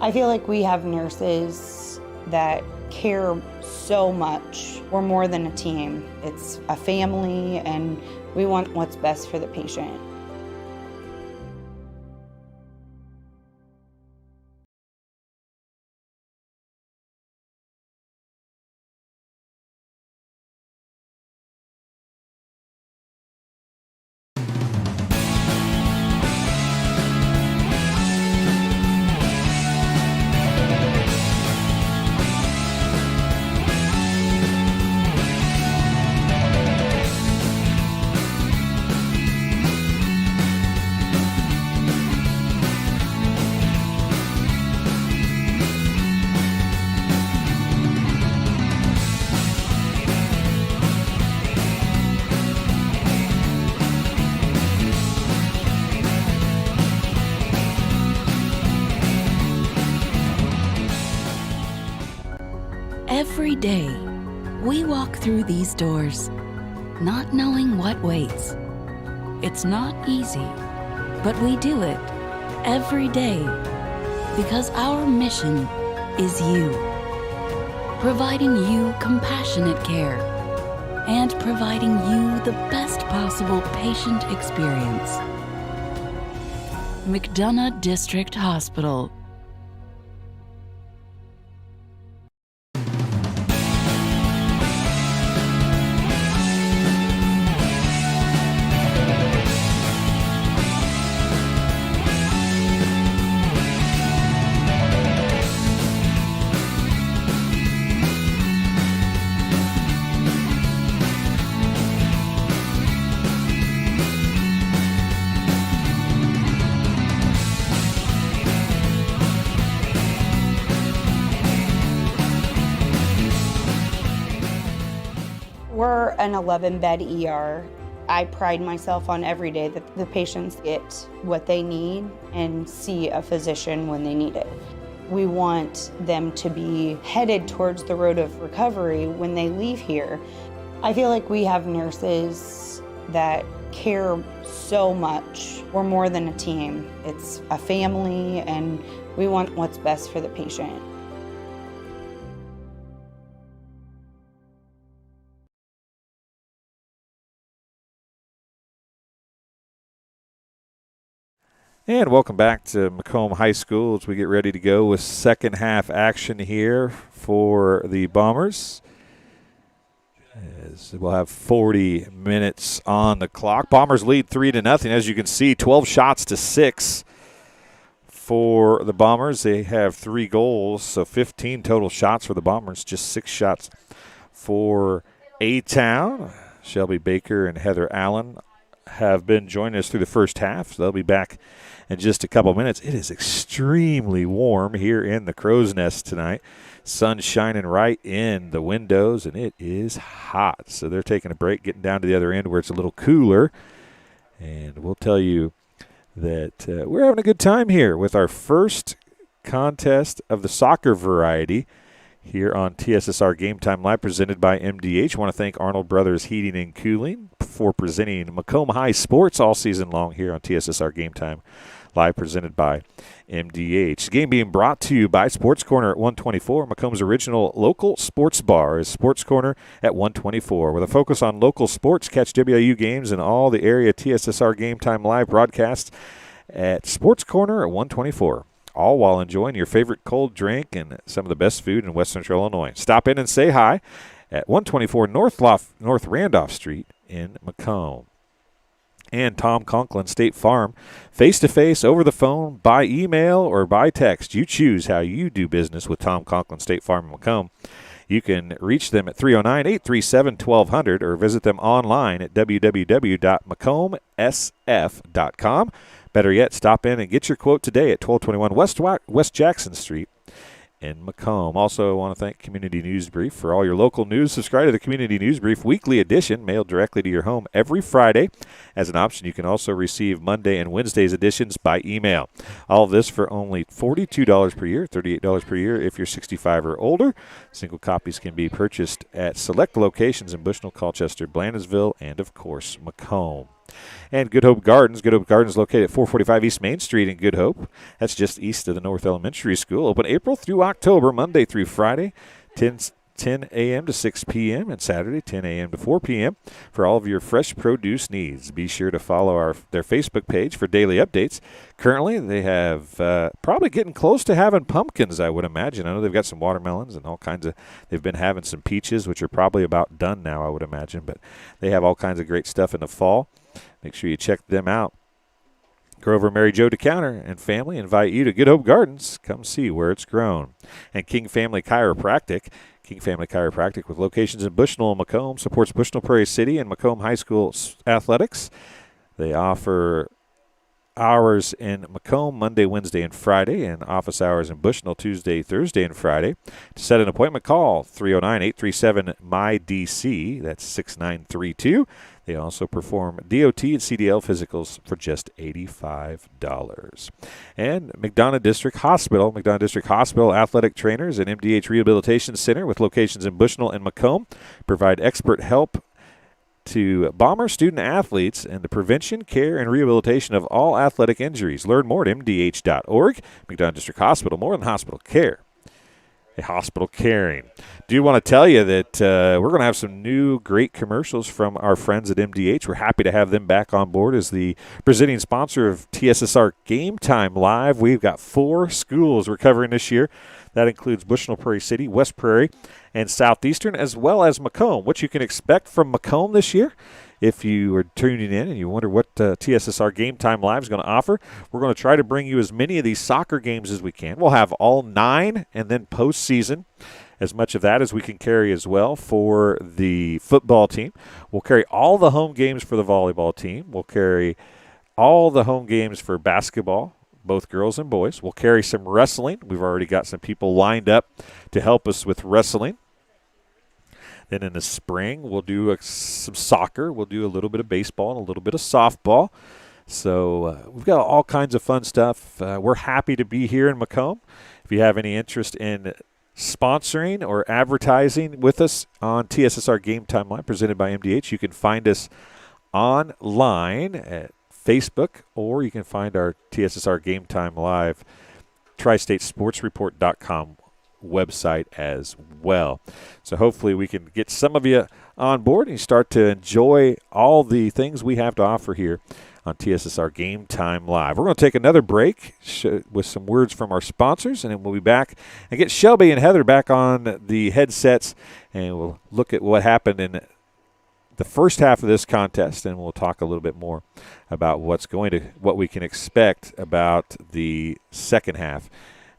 I feel like we have nurses that care so much. We're more than a team. It's a family, and we want what's best for the patient. Every day, we walk through these doors, not knowing what waits. It's not easy, but we do it every day because our mission is you. providing you compassionate care, and providing you the best possible patient experience. McDonough District Hospital. We're an 11-bed ER. I pride myself on every day that the patients get what they need and see a physician when they need it. We want them to be headed towards the road of recovery when they leave here. I feel like we have nurses that care so much. We're more than a team. It's a family, and we want what's best for the patient. And welcome back to Macomb High School as we get ready to go with second half action here for the Bombers. As we'll have 40 minutes on the clock. Bombers lead 3-0. As you can see, 12 shots to 6 for the Bombers. They have 3 goals, so 15 total shots for the Bombers, just 6 shots for A-Town. Shelby Baker and Heather Allen have been joining us through the first half, so they'll be back in just a couple minutes. It is extremely warm here in the Crow's Nest tonight. Sun shining right in the windows, and it is hot. So they're taking a break, getting down to the other end where it's a little cooler. And we'll tell you that we're having a good time here with our first contest of the soccer variety here on TSSR Game Time Live, presented by MDH. I want to thank Arnold Brothers Heating and Cooling for presenting Macomb High Sports all season long here on TSSR Game Time Live, presented by MDH. The game being brought to you by Sports Corner at 124. Macomb's original local sports bar is Sports Corner at 124. With a focus on local sports, catch WIU games and all the area TSSR Game Time Live broadcasts at Sports Corner at 124. All while enjoying your favorite cold drink and some of the best food in West Central Illinois. Stop in and say hi at 124 North Randolph Street in Macomb. And Tom Conklin State Farm, face-to-face, over the phone, by email, or by text. You choose how you do business with Tom Conklin State Farm in Macomb. You can reach them at 309-837-1200 or visit them online at www.macombsf.com. Better yet, stop in and get your quote today at 1221 West Jackson Street in Macomb. Also, I want to thank Community News Brief for all your local news. Subscribe to the Community News Brief weekly edition, mailed directly to your home every Friday. As an option, you can also receive Monday and Wednesday's editions by email. All of this for only $42 per year, $38 per year if you're 65 or older. Single copies can be purchased at select locations in Bushnell, Colchester, Blandesville, and, of course, Macomb. And Good Hope Gardens. Good Hope Gardens located at 445 East Main Street in Good Hope. That's just east of the North Elementary School. Open April through October, Monday through Friday, 10 a.m. to 6 p.m. and Saturday, 10 a.m. to 4 p.m. for all of your fresh produce needs. Be sure to follow their Facebook page for daily updates. Currently, they have probably getting close to having pumpkins, I would imagine. I know they've got some watermelons and all kinds of – they've been having some peaches, which are probably about done now, I would imagine. But they have all kinds of great stuff in the fall. Make sure you check them out. Grover, Mary Jo DeCounter and family invite you to Good Hope Gardens. Come see where it's grown. And King Family Chiropractic. King Family Chiropractic, with locations in Bushnell and Macomb, supports Bushnell-Prairie City and Macomb High School athletics. They offer hours in Macomb Monday, Wednesday, and Friday, and office hours in Bushnell Tuesday, Thursday, and Friday. To set an appointment, call 309-837-MY-DC. That's 6932. They also perform DOT and CDL physicals for just $85. And McDonough District Hospital. McDonough District Hospital athletic trainers and MDH Rehabilitation Center, with locations in Bushnell and Macomb, provide expert help to Bomber student athletes and the prevention, care, and rehabilitation of all athletic injuries. Learn more at mdh.org. McDonough District Hospital, more than hospital care. a hospital caring. Do want to tell you that we're going to have some new great commercials from our friends at MDH. We're happy to have them back on board as the presenting sponsor of TSSR Game Time Live. We've got 4 schools we're covering this year. That includes Bushnell-Prairie City, West Prairie, and Southeastern, as well as Macomb. What you can expect from Macomb this year, if you are tuning in and you wonder what TSSR Game Time Live is going to offer, we're going to try to bring you as many of these soccer games as we can. We'll have all 9 and then postseason, as much of that as we can carry as well for the football team. We'll carry all the home games for the volleyball team. We'll carry all the home games for basketball, both girls and boys. We'll carry some wrestling. We've already got some people lined up to help us with wrestling. Then in the spring, we'll do some soccer. We'll do a little bit of baseball and a little bit of softball. So we've got all kinds of fun stuff. We're happy to be here in Macomb. If you have any interest in sponsoring or advertising with us on TSSR Game Time Live presented by MDH, you can find us online at Facebook, or you can find our TSSR Game Time Live tristatesportsreport.com website as well. So hopefully we can get some of you on board and you start to enjoy all the things we have to offer here on TSSR Game Time Live. We're going to take another break with some words from our sponsors, and then we'll be back and get Shelby and Heather back on the headsets, and we'll look at what happened in the first half of this contest, and we'll talk a little bit more about what we can expect about the second half.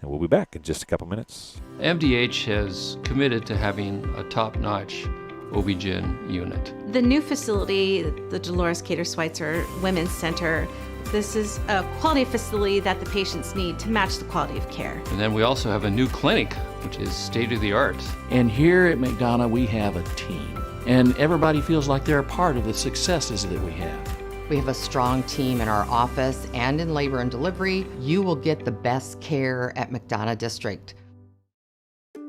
And we'll be back in just a couple minutes. MDH has committed to having a top-notch OB-GYN unit. The new facility, the Dolores Cater Schweitzer Women's Center, this is a quality facility that the patients need to match the quality of care. And then we also have a new clinic, which is state-of-the-art. And here at McDonough, we have a team. And everybody feels like they're a part of the successes that we have. We have a strong team in our office and in labor and delivery. You will get the best care at McDonough District.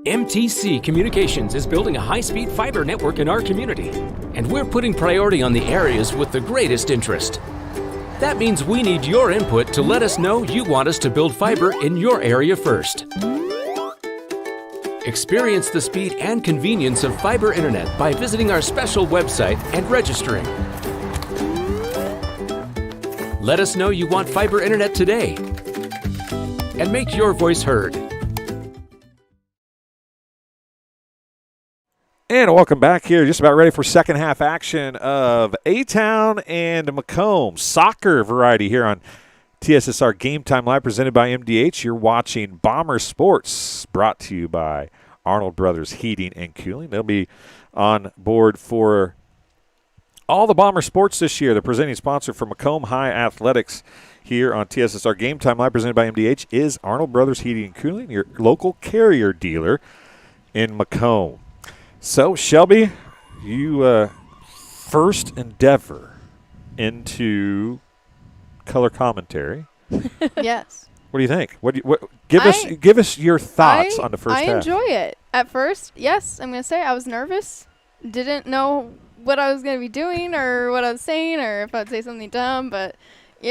MTC Communications is building a high-speed fiber network in our community, and we're putting priority on the areas with the greatest interest. That means we need your input to let us know you want us to build fiber in your area first. Experience the speed and convenience of fiber internet by visiting our special website and registering. Let us know you want fiber internet today and make your voice heard. And welcome back here. Just about ready for second half action of A-Town and Macomb soccer variety here on TSSR Game Time Live presented by MDH. You're watching Bomber Sports brought to you by Arnold Brothers Heating and Cooling. They'll be on board for all the Bomber Sports this year. The presenting sponsor for Macomb High Athletics here on TSSR Game Time Live presented by MDH is Arnold Brothers Heating and Cooling, your local carrier dealer in Macomb. So, Shelby, you first endeavor into color commentary. Yes. What do you think? Give us your thoughts on the first half. I enjoy it. At first, yes, I'm going to say I was nervous. Didn't know what I was going to be doing or what I was saying or if I'd say something dumb, but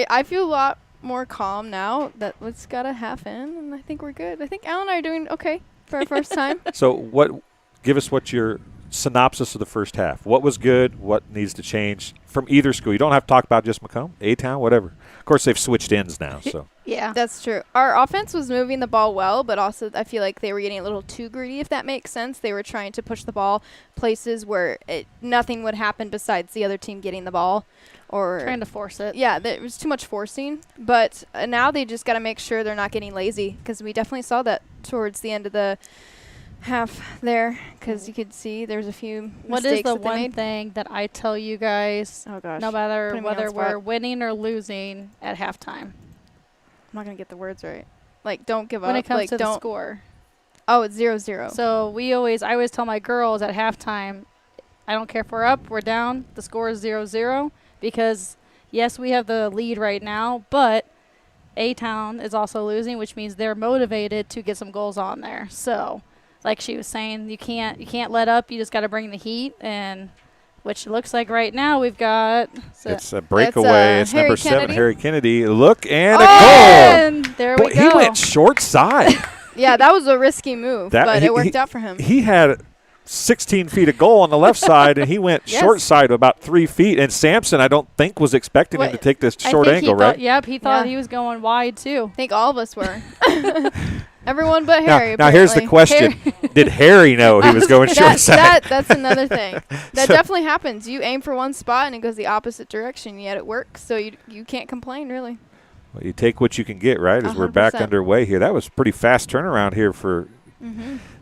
I feel a lot more calm now that it's got a half in, and I think we're good. I think Al and I are doing okay for our first time. So give us what your synopsis of the first half. What was good? What needs to change from either school? You don't have to talk about just Macomb, A-Town, whatever. Of course, they've switched ends now. So yeah, that's true. Our offense was moving the ball well, but also I feel like they were getting a little too greedy, if that makes sense. They were trying to push the ball places where nothing would happen besides the other team getting the ball. Or trying to force it. Yeah, there was too much forcing. But now they just got to make sure they're not getting lazy, because we definitely saw that towards the end of the half there, because you could see there's a few What mistakes is the that they one made. thing that I tell you guys, Oh, gosh. no matter Putting me on whether the spot. we're winning or losing at halftime? I'm not going to get the words right. Like, don't give When up. it comes like, to don't the score. Oh, it's 0-0. So I always tell my girls at halftime, I don't care if we're up, we're down, the score is 0-0, because yes, we have the lead right now, but A-Town is also losing, which means they're motivated to get some goals on there. So, like she was saying, you can't let up. You just got to bring the heat, and which looks like right now we've got. It's a breakaway. It's number 7, Kennedy. Harry Kennedy. Look, and a goal. goal. And there Boy, we go. He went short side. Yeah, that was a risky move, but it worked out for him. He had 16 feet of goal on the left side, and he went short side about 3 feet. And Sampson, I don't think, was expecting him to take this short angle, right? Yep, he thought he was going wide, too. I think all of us were. Everyone but Harry. Now here's the question. Did Harry know he was going short side? That's another thing. That definitely happens. You aim for one spot, and it goes the opposite direction, yet it works. So you can't complain, really. Well, you take what you can get, right, as we're back 100%. underway here. That was pretty fast turnaround here for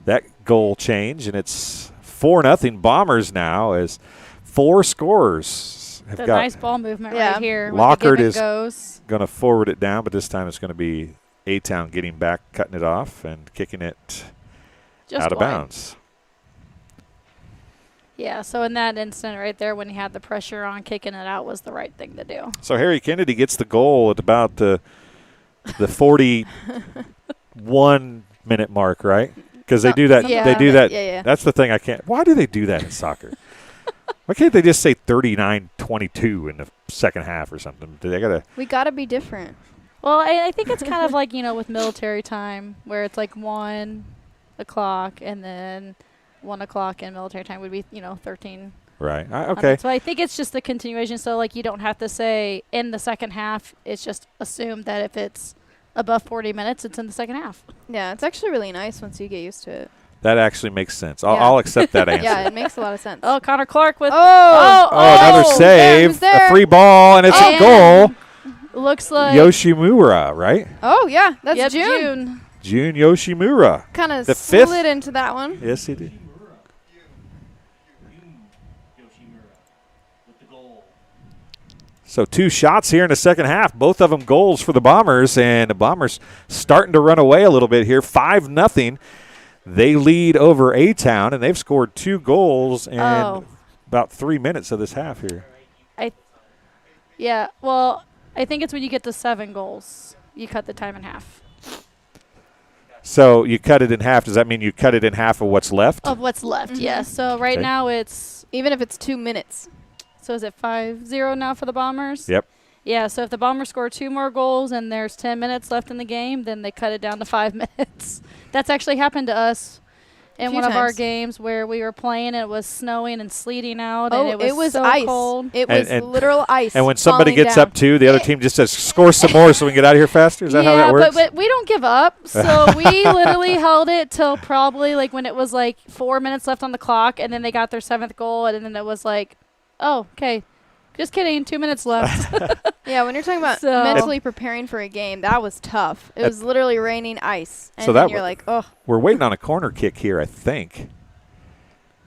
that goal change, and it's 4-0 Bombers now as 4 scorers have got. Nice ball movement right here. Lockard is going to forward it down, but this time it's going to be A-Town getting back, cutting it off, and kicking it out of bounds. Yeah, so in that instant right there when he had the pressure on, kicking it out was the right thing to do. So Harry Kennedy gets the goal at about the 41-minute mark, right? Because they do that. They do that. Yeah. That's the thing I can't. Why do they do that in soccer? Why can't they just say 39-22 in the second half or something? Do they gotta? We gotta be different. Well, I think it's kind of like, with military time where it's like 1 o'clock and then 1 o'clock in military time would be, 13. Right. Okay. So I think it's just the continuation. So, you don't have to say in the second half. It's just assumed that if it's above 40 minutes, it's in the second half. Yeah, it's actually really nice once you get used to it. That actually makes sense. I'll accept that answer. Yeah, it makes a lot of sense. Oh, Connor Clark with another save, a free ball, and it's a goal. Looks like Yoshimura, right? Oh, yeah, that's June. Jun Yoshimura. Kind of the slid 5th. into that one. Yes, he did. So 2 shots here in the second half, both of them goals for the Bombers, and the Bombers starting to run away a little bit here. 5-0. They lead over A-Town, and they've scored 2 goals in about 3 minutes of this half here. Well, I think it's when you get to 7 goals, you cut the time in half. So you cut it in half. Does that mean you cut it in half of what's left? Of what's left, yes. So right now it's even if it's 2 minutes. So is it 5-0 now for the Bombers? Yep. Yeah, so if the Bombers score 2 more goals and there's 10 minutes left in the game, then they cut it down to 5 minutes. That's actually happened to us in one of our games where we were playing and it was snowing and sleeting out and it was so ice. cold. It was literal ice. And when somebody gets up 2, the other team just says, score some more so we can get out of here faster? Is that how that works? But we don't give up. So we literally held it till probably when it was 4 minutes left on the clock, and then they got their 7th goal, and then it was oh, okay. Just kidding. 2 minutes left. Yeah, when you're talking about mentally preparing for a game, that was tough. It was literally raining ice. And then you're oh. We're waiting on a corner kick here, I think.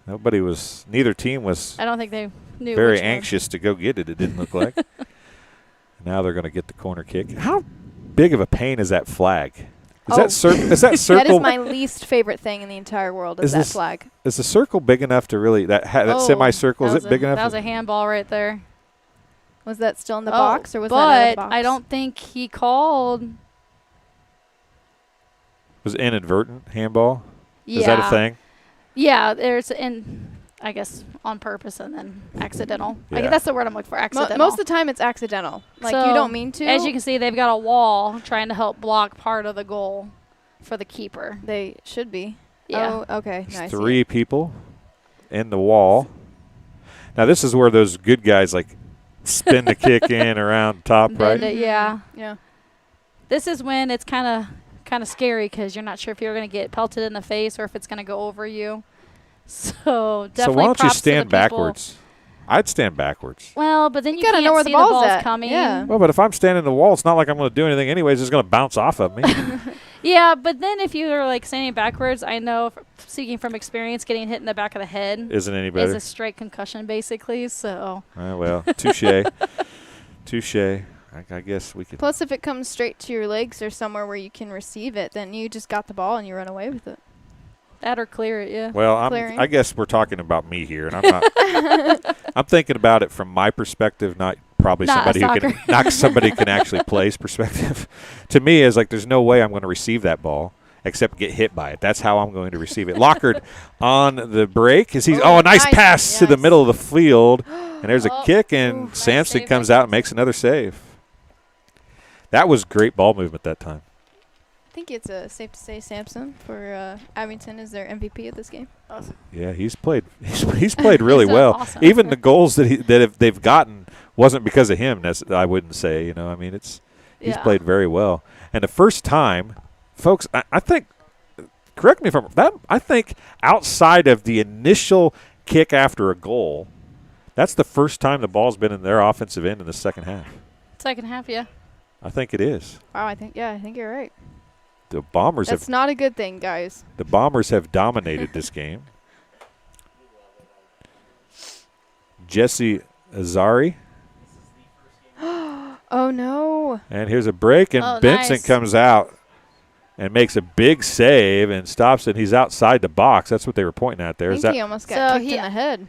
Neither team was I don't think they knew very anxious to go get it, it didn't look like. Now they're going to get the corner kick. How big of a pain is that flag? Is that circle? That is my least favorite thing in the entire world is that flag. Is the circle big enough to really, that semicircle, is it big enough? That was a handball right there. Was that still in the box or was that out of the box? But I don't think he called. Was it inadvertent handball? Yeah. Is that a thing? Yeah, I guess on purpose and then accidental. Yeah. I guess that's the word I'm looking for, accidental. Most of the time it's accidental. You don't mean to. As you can see, they've got a wall trying to help block part of the goal for the keeper. They should be. Yeah. Oh, okay. There's 3 people in the wall. Now this is where those good guys spin the kick in around top, right? Yeah. This is when it's kind of scary because you're not sure if you're going to get pelted in the face or if it's going to go over you. So definitely. So why don't you stand backwards? I'd stand backwards. Well, but then you gotta can't know where see the ball's coming. Yeah. Well, but if I'm standing in the wall, it's not like I'm going to do anything anyways. It's going to bounce off of me. Yeah, but then if you're standing backwards, I know, speaking from experience, getting hit in the back of the head isn't any better. Is a straight concussion, basically. So. Well, touche. Touche. I guess we could. Plus, if it comes straight to your legs or somewhere where you can receive it, then you just got the ball and you run away with it. That or clear it, yeah. Well, I guess we're talking about me here, and I'm not. I'm thinking about it from my perspective, not somebody who can, not somebody can actually play's perspective. To me, is there's no way I'm going to receive that ball except get hit by it. That's how I'm going to receive it. Lockard on the break. A nice pass to the middle of the field, and there's a kick, and Sampson comes out and makes another save. That was great ball movement that time. I think it's safe to say Sampson for Abington is their MVP of this game. Awesome. Yeah, he's played really He's well. awesome. Even the goals they've gotten wasn't because of him. I wouldn't say. I mean, he's played very well. And the first time, folks, I think. Correct me if I'm wrong. I think outside of the initial kick after a goal, that's the first time the ball's been in their offensive end in the second half. Second half, yeah. I think it is. Wow, I think you're right. The Bombers That's not a good thing, guys. The Bombers have dominated this game. Jesse Azari. Oh, no. And here's a break, and Benson comes out and makes a big save and stops it. He's outside the box. That's what they were pointing at there. I think he almost got kicked in the head.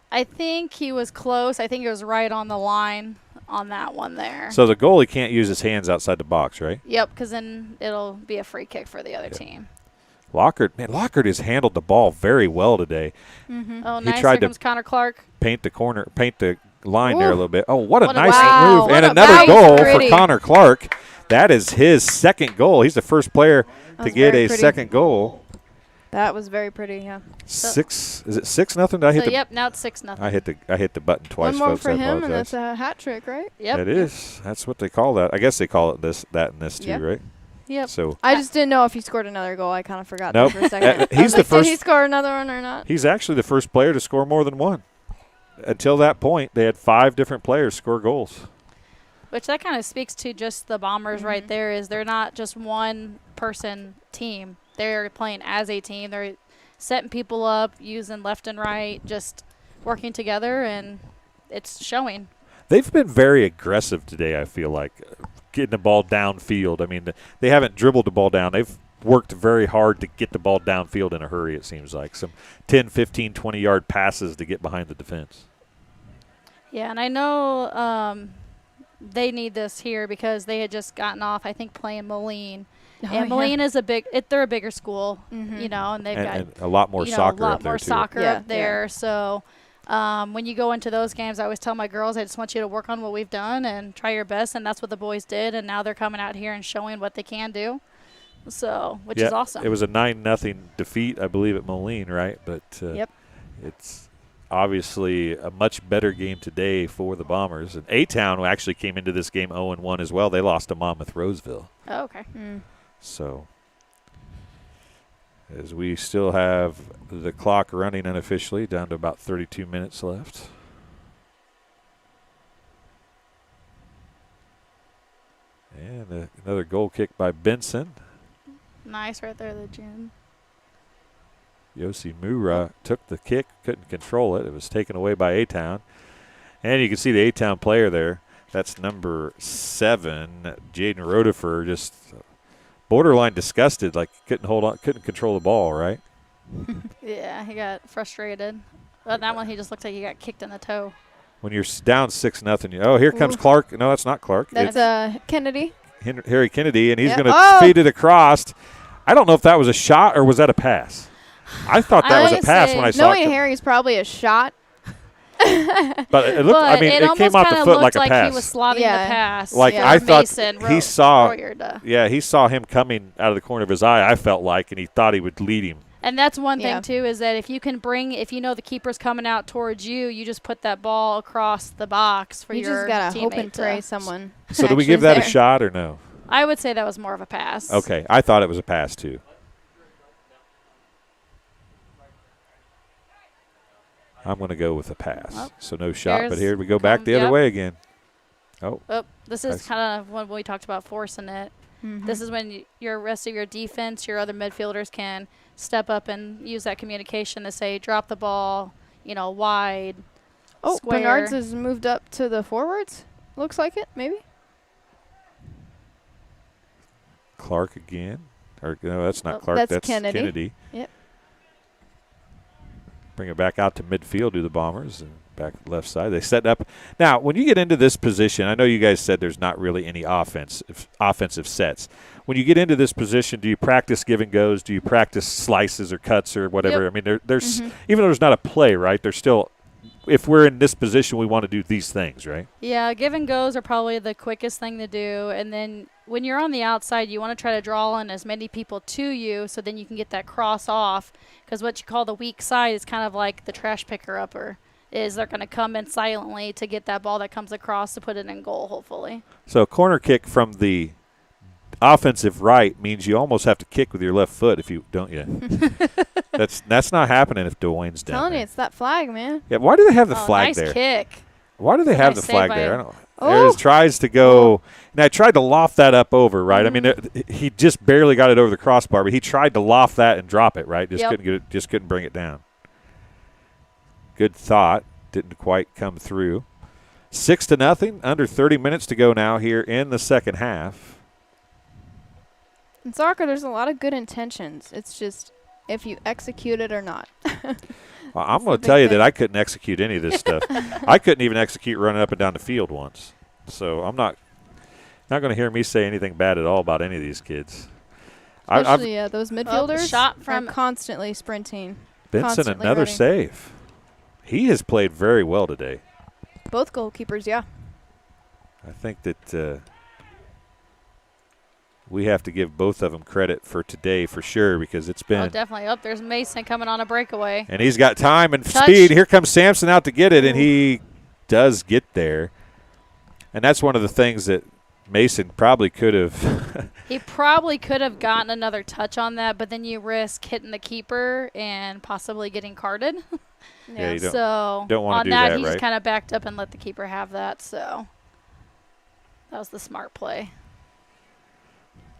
I think he was close. I think it was right on the line on that one there. So the goalie can't use his hands outside the box, right? Yep, because then it'll be a free kick for the other team. Lockhart has handled the ball very well today. Mm-hmm. Oh, he nice. tried Here comes Connor Clark. Paint the line there a little bit. Oh, what a nice wow. move. And another goal for Connor Clark. That is his second goal. He's the first player to get a second goal. That was very pretty, yeah. Is it 6-0? Yep, now it's 6-0. I hit the button twice, One more folks. for I him, apologize. and that's a hat trick, right? Yep. It is. That's what they call that. I guess they call it that in this too, right? Yep. So I just didn't know if he scored another goal. I kind of forgot Nope. that for a second. He's the first. Did he score another one or not? He's actually the first player to score more than one. Until that point, they had 5 different players score goals. Which that kind of speaks to just the Bombers right there. Is they're not just one person team. They're playing as a team. They're setting people up, using left and right, just working together, and it's showing. They've been very aggressive today, I feel like, getting the ball downfield. I mean, they haven't dribbled the ball down. They've worked very hard to get the ball downfield in a hurry, it seems like. Some 10, 15, 20-yard passes to get behind the defense. Yeah, and I know they need this here because they had just gotten off, I think, playing Moline. And Moline is they're a bigger school, you know, and they've got a lot more soccer up there, too. Up there. So when you go into those games, I always tell my girls, I just want you to work on what we've done and try your best, and that's what the boys did, and now they're coming out here and showing what they can do. So, which is awesome. It was a 9-0 defeat, I believe, at Moline, right? But it's obviously a much better game today for the Bombers. And A-Town actually came into this game 0-1 as well. They lost to Monmouth Roseville. Oh, okay. So, as we still have the clock running unofficially, down to about 32 minutes left. And another goal kick by Benson. Nice right there, the gym. Yossi Mura took the kick, couldn't control it. It was taken away by A-Town. And you can see the A-Town player there. That's number 7, Jaden Rodefer, just borderline disgusted, like couldn't control the ball, right? Yeah, he got frustrated. But that one, he just looked like he got kicked in the toe. When you're down 6-0, oh, here comes Clark. No, that's not Clark. That's Kennedy. Harry Kennedy, and he's going to feed it across. I don't know if that was a shot or was that a pass. I thought that was a pass when I saw it. Knowing Harry's probably a shot. But it looked. I mean, it came off the foot like a pass. He was slobbing the pass. Like I thought he saw. Royer Yeah, he saw him coming out of the corner of his eye. I felt like, and he thought he would lead him. And that's one thing too, is that if you know the keeper's coming out towards you, you just put that ball across the box for your teammate. You just gotta hope and pray someone. So do we give that a shot or no? I would say that was more of a pass. Okay, I thought it was a pass too. I'm going to go with a pass. Oh, so no shot, but here we go back the other way again. Oh, this is kind of when we talked about forcing it. This is when your rest of your defense, your other midfielders can step up and use that communication to say, drop the ball, wide, square. Bernard's has moved up to the forwards. Looks like it, maybe. Clark again. Or no, that's not Clark. That's Kennedy. Yep. Bring it back out to midfield to the Bombers and back left side. They set up. Now, when you get into this position, I know you guys said there's not really any offensive sets. When you get into this position, do you practice give and goes? Do you practice slices or cuts or whatever? Yep. I mean, there's even though there's not a play, right? There's still if we're in this position, we want to do these things, right? Yeah, give and goes are probably the quickest thing to do. And then when you're on the outside, you want to try to draw in as many people to you so then you can get that cross off. Because what you call the weak side is kind of like the trash picker-upper. Is they're going to come in silently to get that ball that comes across to put it in goal, hopefully. So a corner kick from the offensive right means you almost have to kick with your left foot if you don't you. That's not happening if Dwayne's down. Telling there. you, it's that flag, man. Yeah, why do they have the flag nice there? Nice kick. Why do they have the Nice flag save there? by- I don't. There tries to go. And I tried to loft that up over, right? I mean, he just barely got it over the crossbar, but he tried to loft that and drop it, right? Just couldn't get it. Just couldn't bring it down. Good thought. Didn't quite come through. 6-0. Under 30 minutes to go now here in the second half. In soccer, there's a lot of good intentions. It's just if you execute it or not. Well, I'm going to tell you that I couldn't execute any of this stuff. I couldn't even execute running up and down the field once. So I'm not going to hear me say anything bad at all about any of these kids. Especially those midfielders shot are from constantly sprinting. Benson, constantly another running. save. He has played very well today. Both goalkeepers, yeah. I think that we have to give both of them credit for today for sure because it's been. Oh, definitely. Oh, there's Mason coming on a breakaway. And he's got time and Touch. speed. Here comes Sampson out to get it, and he does get there. And that's one of the things that Mason probably could have. He probably could have gotten another touch on that, but then you risk hitting the keeper and possibly getting carded. Yeah, you so don't want on to do that, that, he right? just kind of backed up and let the keeper have that. So that was the smart play.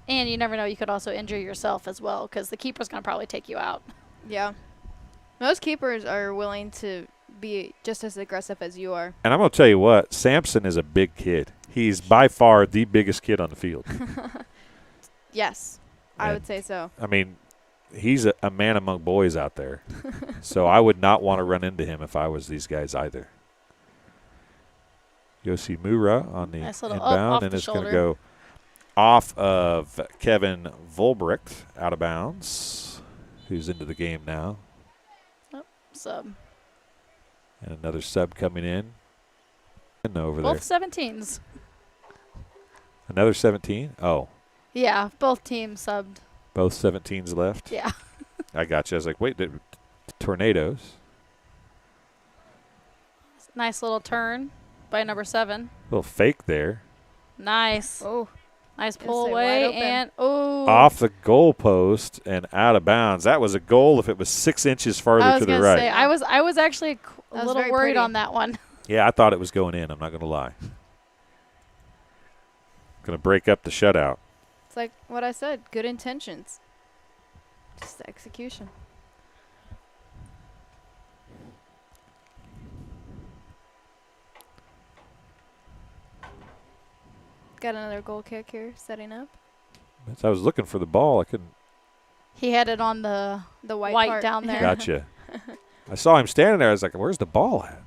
And you never know, you could also injure yourself as well because the keeper's going to probably take you out. Yeah. Most keepers are willing to be just as aggressive as you are. And I'm going to tell you what, Sampson is a big kid. He's by far the biggest kid on the field. Yes, I would say so. I mean, he's a man among boys out there. So I would not want to run into him if I was these guys either. Yoshimura on the Nice little inbound, off and the it's going to shoulder. go off of Kevin Volbricht, out of bounds, who's into the game now. Oh, sub. And another sub coming in. And over Both there. 17s. Another 17? Oh, Yeah, both teams subbed. both 17s left? Yeah. I got you. I was like, wait, the Tornadoes. Nice little turn by number 7. Little fake there. Nice. Oh. Nice Gonna pull say away wide open. and Off the goal post and out of bounds. That was a goal if it was 6 inches farther I was to the gonna right. say I was actually a was little very worried pretty. on that one. Yeah, I thought it was going in. I'm not going to lie. Going to break up the shutout. It's like what I said, good intentions. Just the execution. Got another goal kick here, setting up. I was looking for the ball. I couldn't. He had it on the white part. down there. Gotcha. I saw him standing there. I was like, where's the ball at?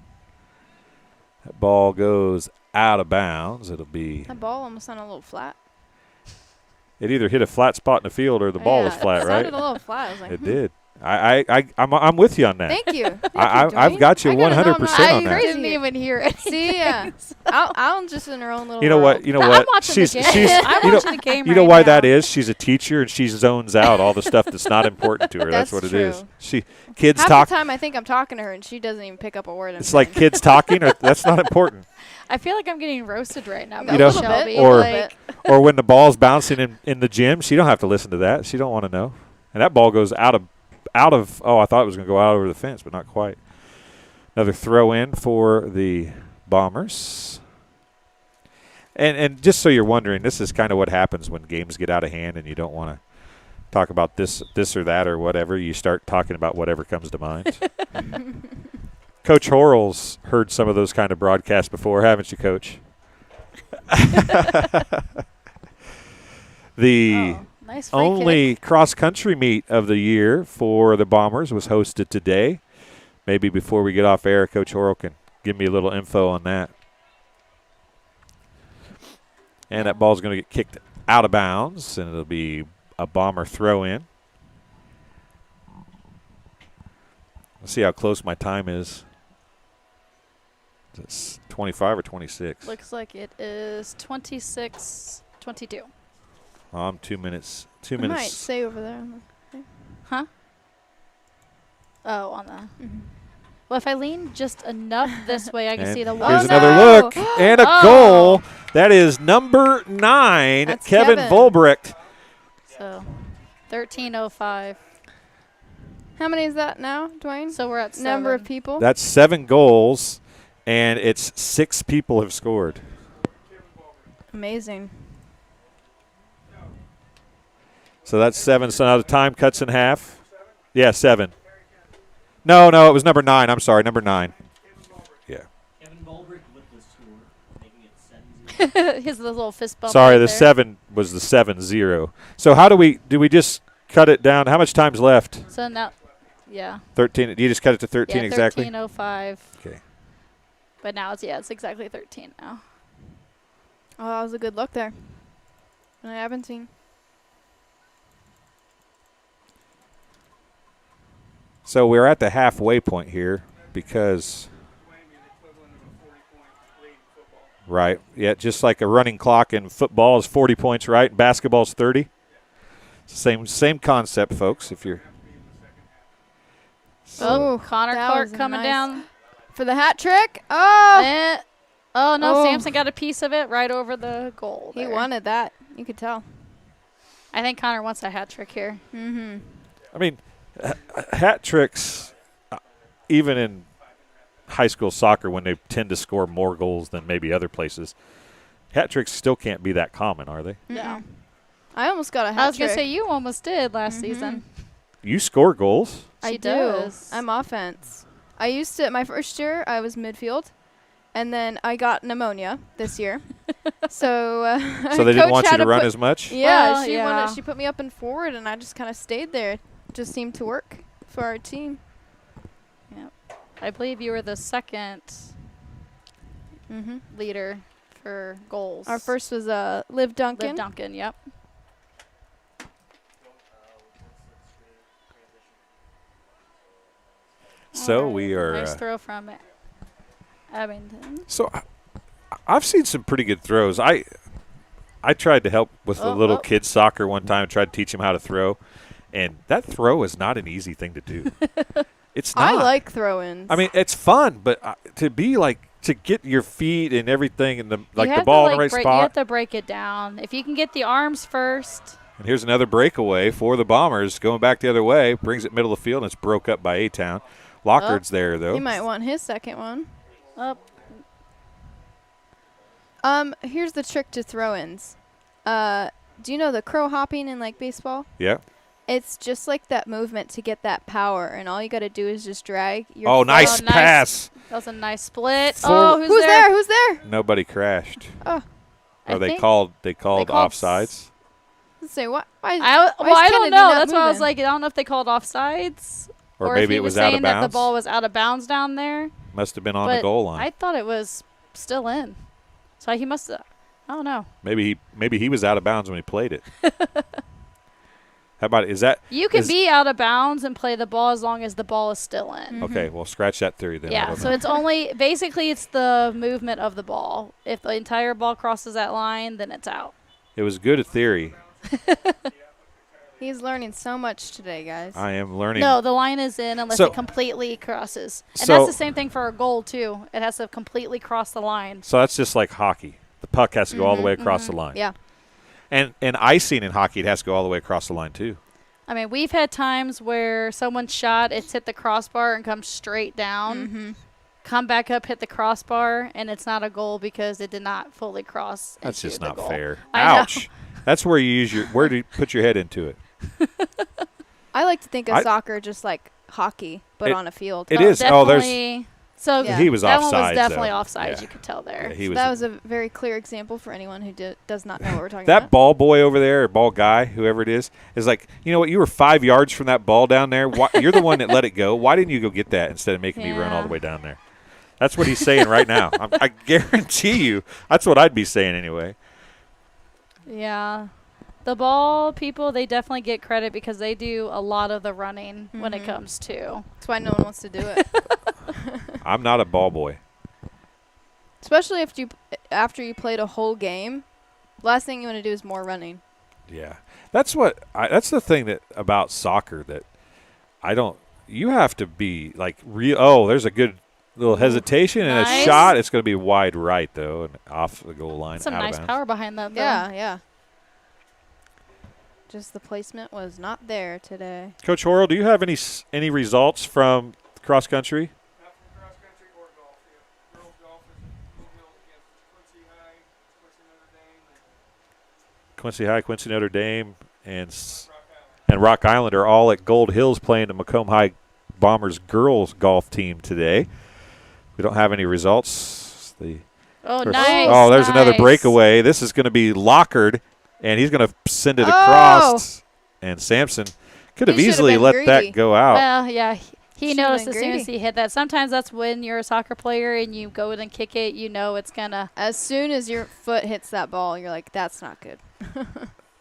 That ball goes out of bounds. It'll be. That ball almost sounded a little flat. It either hit a flat spot in the field or the ball was flat, it right? sounded a little flat. I was like, It did. I'm with you on that. Thank you. I've got you 100% on that. I didn't even hear it. See, yeah. I'm just in her own little You know world. what? You know what? I'm watching the game. I'm watching the game You know right why now. that is? She's a teacher and she zones out all the stuff that's not important to her. That's what it is. true. Kids Half talk. the time I think I'm talking to her and she doesn't even pick up a word. I'm It's like kids talking. Or that's not important. I feel like I'm getting roasted right now. You by know, Shelby. or when the ball's bouncing in the gym, she don't have to listen to that. She don't want to know. And that ball goes out of. Oh, I thought it was going to go out over the fence, but not quite. Another throw in for the Bombers. And just so you're wondering, this is kind of what happens when games get out of hand and you don't want to talk about this or that or whatever. You start talking about whatever comes to mind. Coach Horrell's heard some of those kind of broadcasts before, haven't you, Coach? Nice free only cross-country meet of the year for the Bombers was hosted today. Maybe before we get off air, Coach Horrell can give me a little info on that. And that ball's going to get kicked out of bounds, and it'll be a Bomber throw-in. Let's see how close my time is. It's 25 or 26. Looks like it is 26-22. I'm 2 minutes. 2 It might minutes. say over there. Huh? Oh, on the. Well, if I lean just enough this way, I can see the wall. Here's another look and a goal. That is number 9, That's Kevin Volbrecht. So, 13:05. How many is that now, Dwayne? So we're at 7. Number of people. That's 7 goals, and it's 6 people have scored. Amazing. So that's 7. So now the time cuts in half. Yeah, 7. No, it was number 9. I'm sorry, number 9. Yeah. Kevin Volbrecht with the score, making it 7-0. His little fist bump. Sorry, right the there. 7 was the 7-0. So how do we just cut it down? How much time's left? So now, yeah. 13. You just cut it to 13 exactly? 13:05. Okay. But now it's exactly 13 now. Oh, that was a good look there. And I haven't seen. So we're at the halfway point here because, right, yeah, just like a running clock in football is 40 points, right? And basketball is 30. Same concept, folks. If you're Oh, Connor that Clark was coming nice. down. For the hat trick. Oh. Oh, no, Oh. Samson got a piece of it right over the goal. He there. wanted that. You could tell. I think Connor wants a hat trick here. Mm-hmm. I mean, hat tricks, even in high school soccer when they tend to score more goals than maybe other places, hat tricks still can't be that common, are they? No. I almost got a hat trick. I was going to say, you almost did last season. You score goals. I She do. does. I'm offense. I used to, my first year, I was midfield. And then I got pneumonia this year. So So they didn't Coach want you had to run put- as much? Yeah, Well, yeah. she put me up and forward, and I just kind of stayed there. It just seemed to work for our team. Yep. I believe you were the second Mm-hmm. leader for goals. Our first was Liv Duncan. Liv Duncan, yep. So we are. Nice throw from Abington. So I've seen some pretty good throws. I tried to help with the little kids soccer one time. Tried to teach them how to throw, and that throw is not an easy thing to do. It's not. I like throw-ins. I mean, it's fun, but to be like to get your feet and everything and the You ball have in the right to, You spot. have to break it down. If you can get the arms first. And here's another breakaway for the Bombers going back the other way. Brings it middle of the field, and it's broke up by A-Town. Lockard's there, though. He might want his second one. Up. Here's the trick to throw-ins. Do you know the crow hopping in like baseball? Yeah. It's just like that movement to get that power, and all you got to do is just drag your Oh, foot. nice pass. That was a nice split. Forward. Who's there? Who's there? Nobody crashed. Oh. Or they called offsides. Let's say what? I don't Kennedy know. not That's why I was moving? like, I don't know if they called offsides. Or if maybe he it was saying out of that the bounds. ball was out of bounds down there. Must have been on But the goal line. I thought it was still in. So he must have. I don't know. Maybe he was out of bounds when he played it. How about is that? You can is- be out of bounds and play the ball as long as the ball is still in. Okay, well, scratch that theory then. I Yeah, don't so know. it's only basically it's the movement of the ball. If the entire ball crosses that line, then it's out. It was good a theory. He's learning so much today, guys. I am learning. No, the line is in unless So- it completely crosses. And So- that's the same thing for a goal, too. It has to completely cross the line. So that's just like hockey. The puck has to go all the way across the line. Yeah. And icing in hockey, it has to go all the way across the line too. I mean, we've had times where someone shot, it's hit the crossbar and comes straight down. Come back up, hit the crossbar, and it's not a goal because it did not fully cross. That's into just the not goal. fair. I know. Ouch. That's where you use where do you put your head into it? I like to think of I- soccer just like hockey, but on a field. It is. Oh, there's. Definitely. So Yeah. He was that one was offsides, definitely though. offsides. Yeah. You could tell there. Yeah, he So was. that was a very clear example for anyone who does not know what we're talking That about. ball boy over there, or ball guy, whoever it is like, you know what? You were 5 yards from that ball down there. Why, you're the one that let it go. Why didn't you go get that instead of making me run all the way down there? That's what he's saying right now. I guarantee you, that's what I'd be saying anyway. Yeah. The ball people, they definitely get credit because they do a lot of the running when it comes to. That's why no one wants to do it. I'm not a ball boy. Especially after you played a whole game, last thing you want to do is more running. Yeah. That's the thing about soccer that I don't – you have to be like real – oh, there's a good little hesitation and a shot. It's going to be wide right, though, and off the goal line. Some nice power behind that, though. Yeah. Just the placement was not there today. Coach Horrell, do you have any results from cross country? Not from cross country or golf. Yeah. Girls golf is Blue against Quincy High, Quincy Notre Dame. Quincy High, Quincy Notre Dame, and Rock Island are all at Gold Hills playing the Macomb High Bombers girls golf team today. We don't have any results. Nice. Oh, there's another breakaway. This is going to be Lockard, and he's going to send it across. And Sampson could have easily let that go out. Well, yeah. He noticed as soon as he hit that. Sometimes that's when you're a soccer player and you go and kick it, you know it's going to. As soon as your foot hits that ball, you're like, that's not good.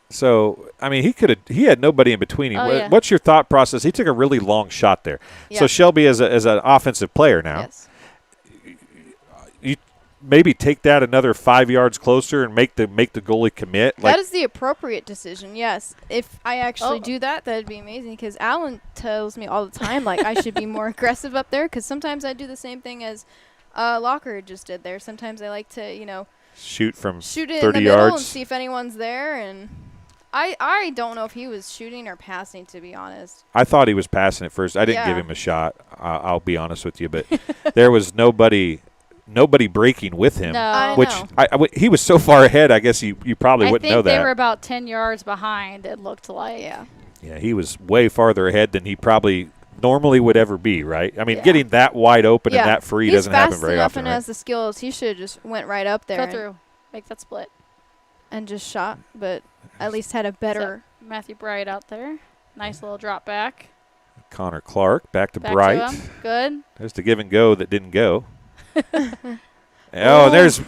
So, I mean, he had nobody in between him. Yeah. What's your thought process? He took a really long shot there. Yeah. So Shelby as an offensive player now. Yes. You maybe take that another 5 yards closer and make the goalie commit. That is the appropriate decision, yes. If I actually do that'd be amazing because Alan tells me all the time, like, I should be more aggressive up there because sometimes I do the same thing as Locker just did there. Sometimes I like to, shoot it 30 in the middle yards and see if anyone's there. And I don't know if he was shooting or passing, to be honest. I thought he was passing at first. I didn't give him a shot. I'll be honest with you, but there was nobody breaking with him. No. Which he was so far ahead. I guess you probably wouldn't know that. I think they were about 10 yards behind. It looked like. Yeah, he was way farther ahead than he probably normally would ever be. Right? I mean, getting that wide open and that free doesn't happen very often. And has the skills. He should have just went right up there. Go through, make that split, and just shot. But at least had a better. So Matthew Bright out there. Nice little drop back. Connor Clark back to Bright. To him. Good. There's the give and go that didn't go. There's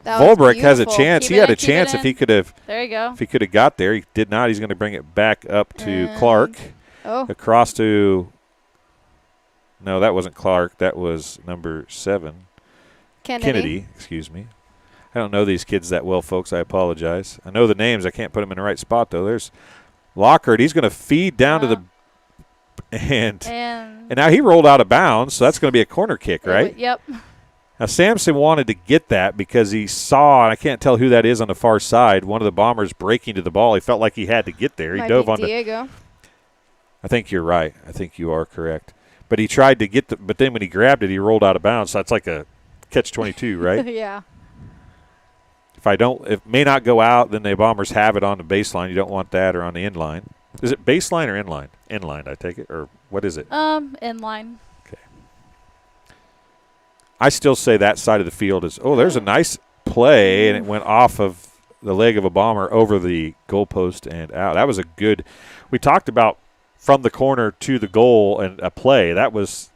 Volbrick has a chance. He had a chance if he could have. There you go. If he could have got there, he did not. He's going to bring it back up to Clark. Across to. No, that wasn't Clark. That was number 7. Kennedy. Excuse me. I don't know these kids that well, folks. I apologize. I know the names. I can't put them in the right spot though. There's Lockhart. He's going to feed down to the. And now he rolled out of bounds, so that's going to be a corner kick, right? Yep. Now, Sampson wanted to get that because he saw, and I can't tell who that is on the far side, one of the Bombers breaking to the ball. He felt like he had to get there. He dove on Diego. I think you're right. I think you are correct. But he tried to get but then when he grabbed it, he rolled out of bounds. So that's like a catch-22, right? Yeah. If it may not go out, then the Bombers have it on the baseline. You don't want that, or on the end line. Is it baseline or inline? Inline, I take it, or what is it? Inline. Okay. I still say that side of the field is. Oh, there's a nice play, and it went off of the leg of a Bomber over the goalpost and out. That was a good. We talked about from the corner to the goal and a play. That was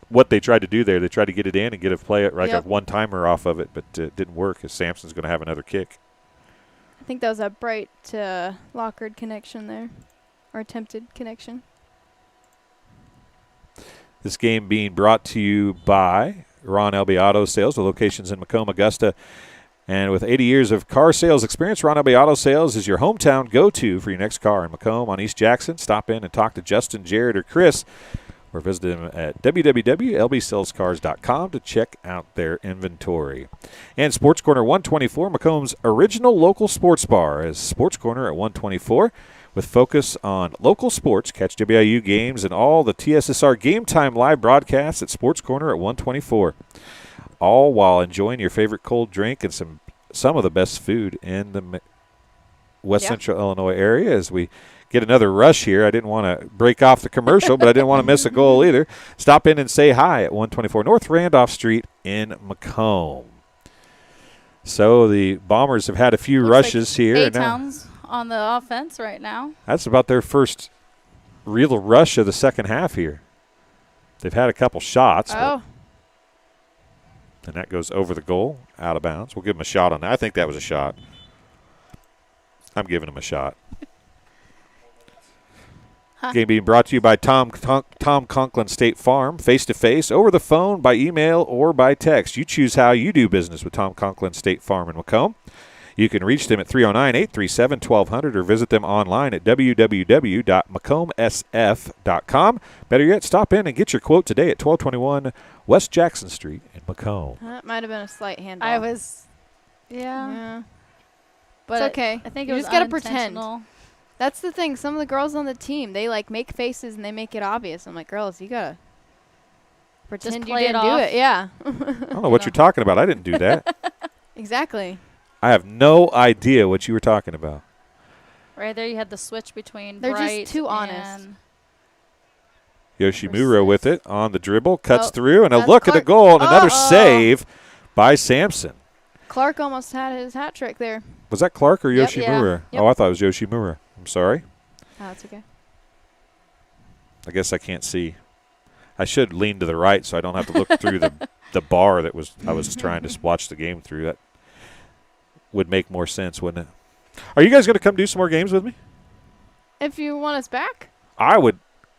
what they tried to do there. They tried to get it in and get a play like a one-timer off of it, but it didn't work because Sampson's going to have another kick. I think that was a Bright Lockard connection there, or attempted connection. This game being brought to you by Ron Elby Auto Sales with locations in Macomb, Augusta. And with 80 years of car sales experience, Ron Elby Auto Sales is your hometown go-to for your next car in Macomb on East Jackson. Stop in and talk to Justin, Jared, or Chris, or visit them at www.lbsalescars.com to check out their inventory. And Sports Corner 124, Macomb's original local sports bar, is Sports Corner at 124 with focus on local sports. Catch WIU games and all the TSSR Game Time live broadcasts at Sports Corner at 124. All while enjoying your favorite cold drink and some of the best food in the West Central Illinois area as we get another rush here. I didn't want to break off the commercial, but I didn't want to miss a goal either. Stop in and say hi at 124 North Randolph Street in Macomb. So the Bombers have had a few rushes here. A-Town's on the offense right now. That's about their first real rush of the second half here. They've had a couple shots. And that goes over the goal, out of bounds. We'll give them a shot on that. I think that was a shot. I'm giving them a shot. Game being brought to you by Tom Conklin State Farm, face-to-face, over the phone, by email, or by text. You choose how you do business with Tom Conklin State Farm in Macomb. You can reach them at 309-837-1200 or visit them online at www.macombsf.com. Better yet, stop in and get your quote today at 1221 West Jackson Street in Macomb. That might have been a slight handball. I was, yeah. But it's okay. I think it you was just gotta pretend. unintentional. That's the thing. Some of the girls on the team, they like make faces and they make it obvious. I'm like, girls, you gotta pretend Just you play it didn't do off. it. Yeah. I don't know what you're talking about. I didn't do that. Exactly. I have no idea what you were talking about. Right there, you had the switch between They're Bright just too honest. and Yoshimura with it on the dribble, cuts Oh, through, and a that's look at the Clark. goal, and another Uh-oh. save by Sampson. Clark almost had his hat trick there. Was that Clark or Yep. Yoshimura? Yeah. Oh, I thought it was Yoshimura. I'm sorry. Oh, that's okay. I guess I can't see. I should lean to the right so I don't have to look through the bar that I was trying to watch the game through. That would make more sense, wouldn't it? Are you guys going to come do some more games with me? If you want us back, I would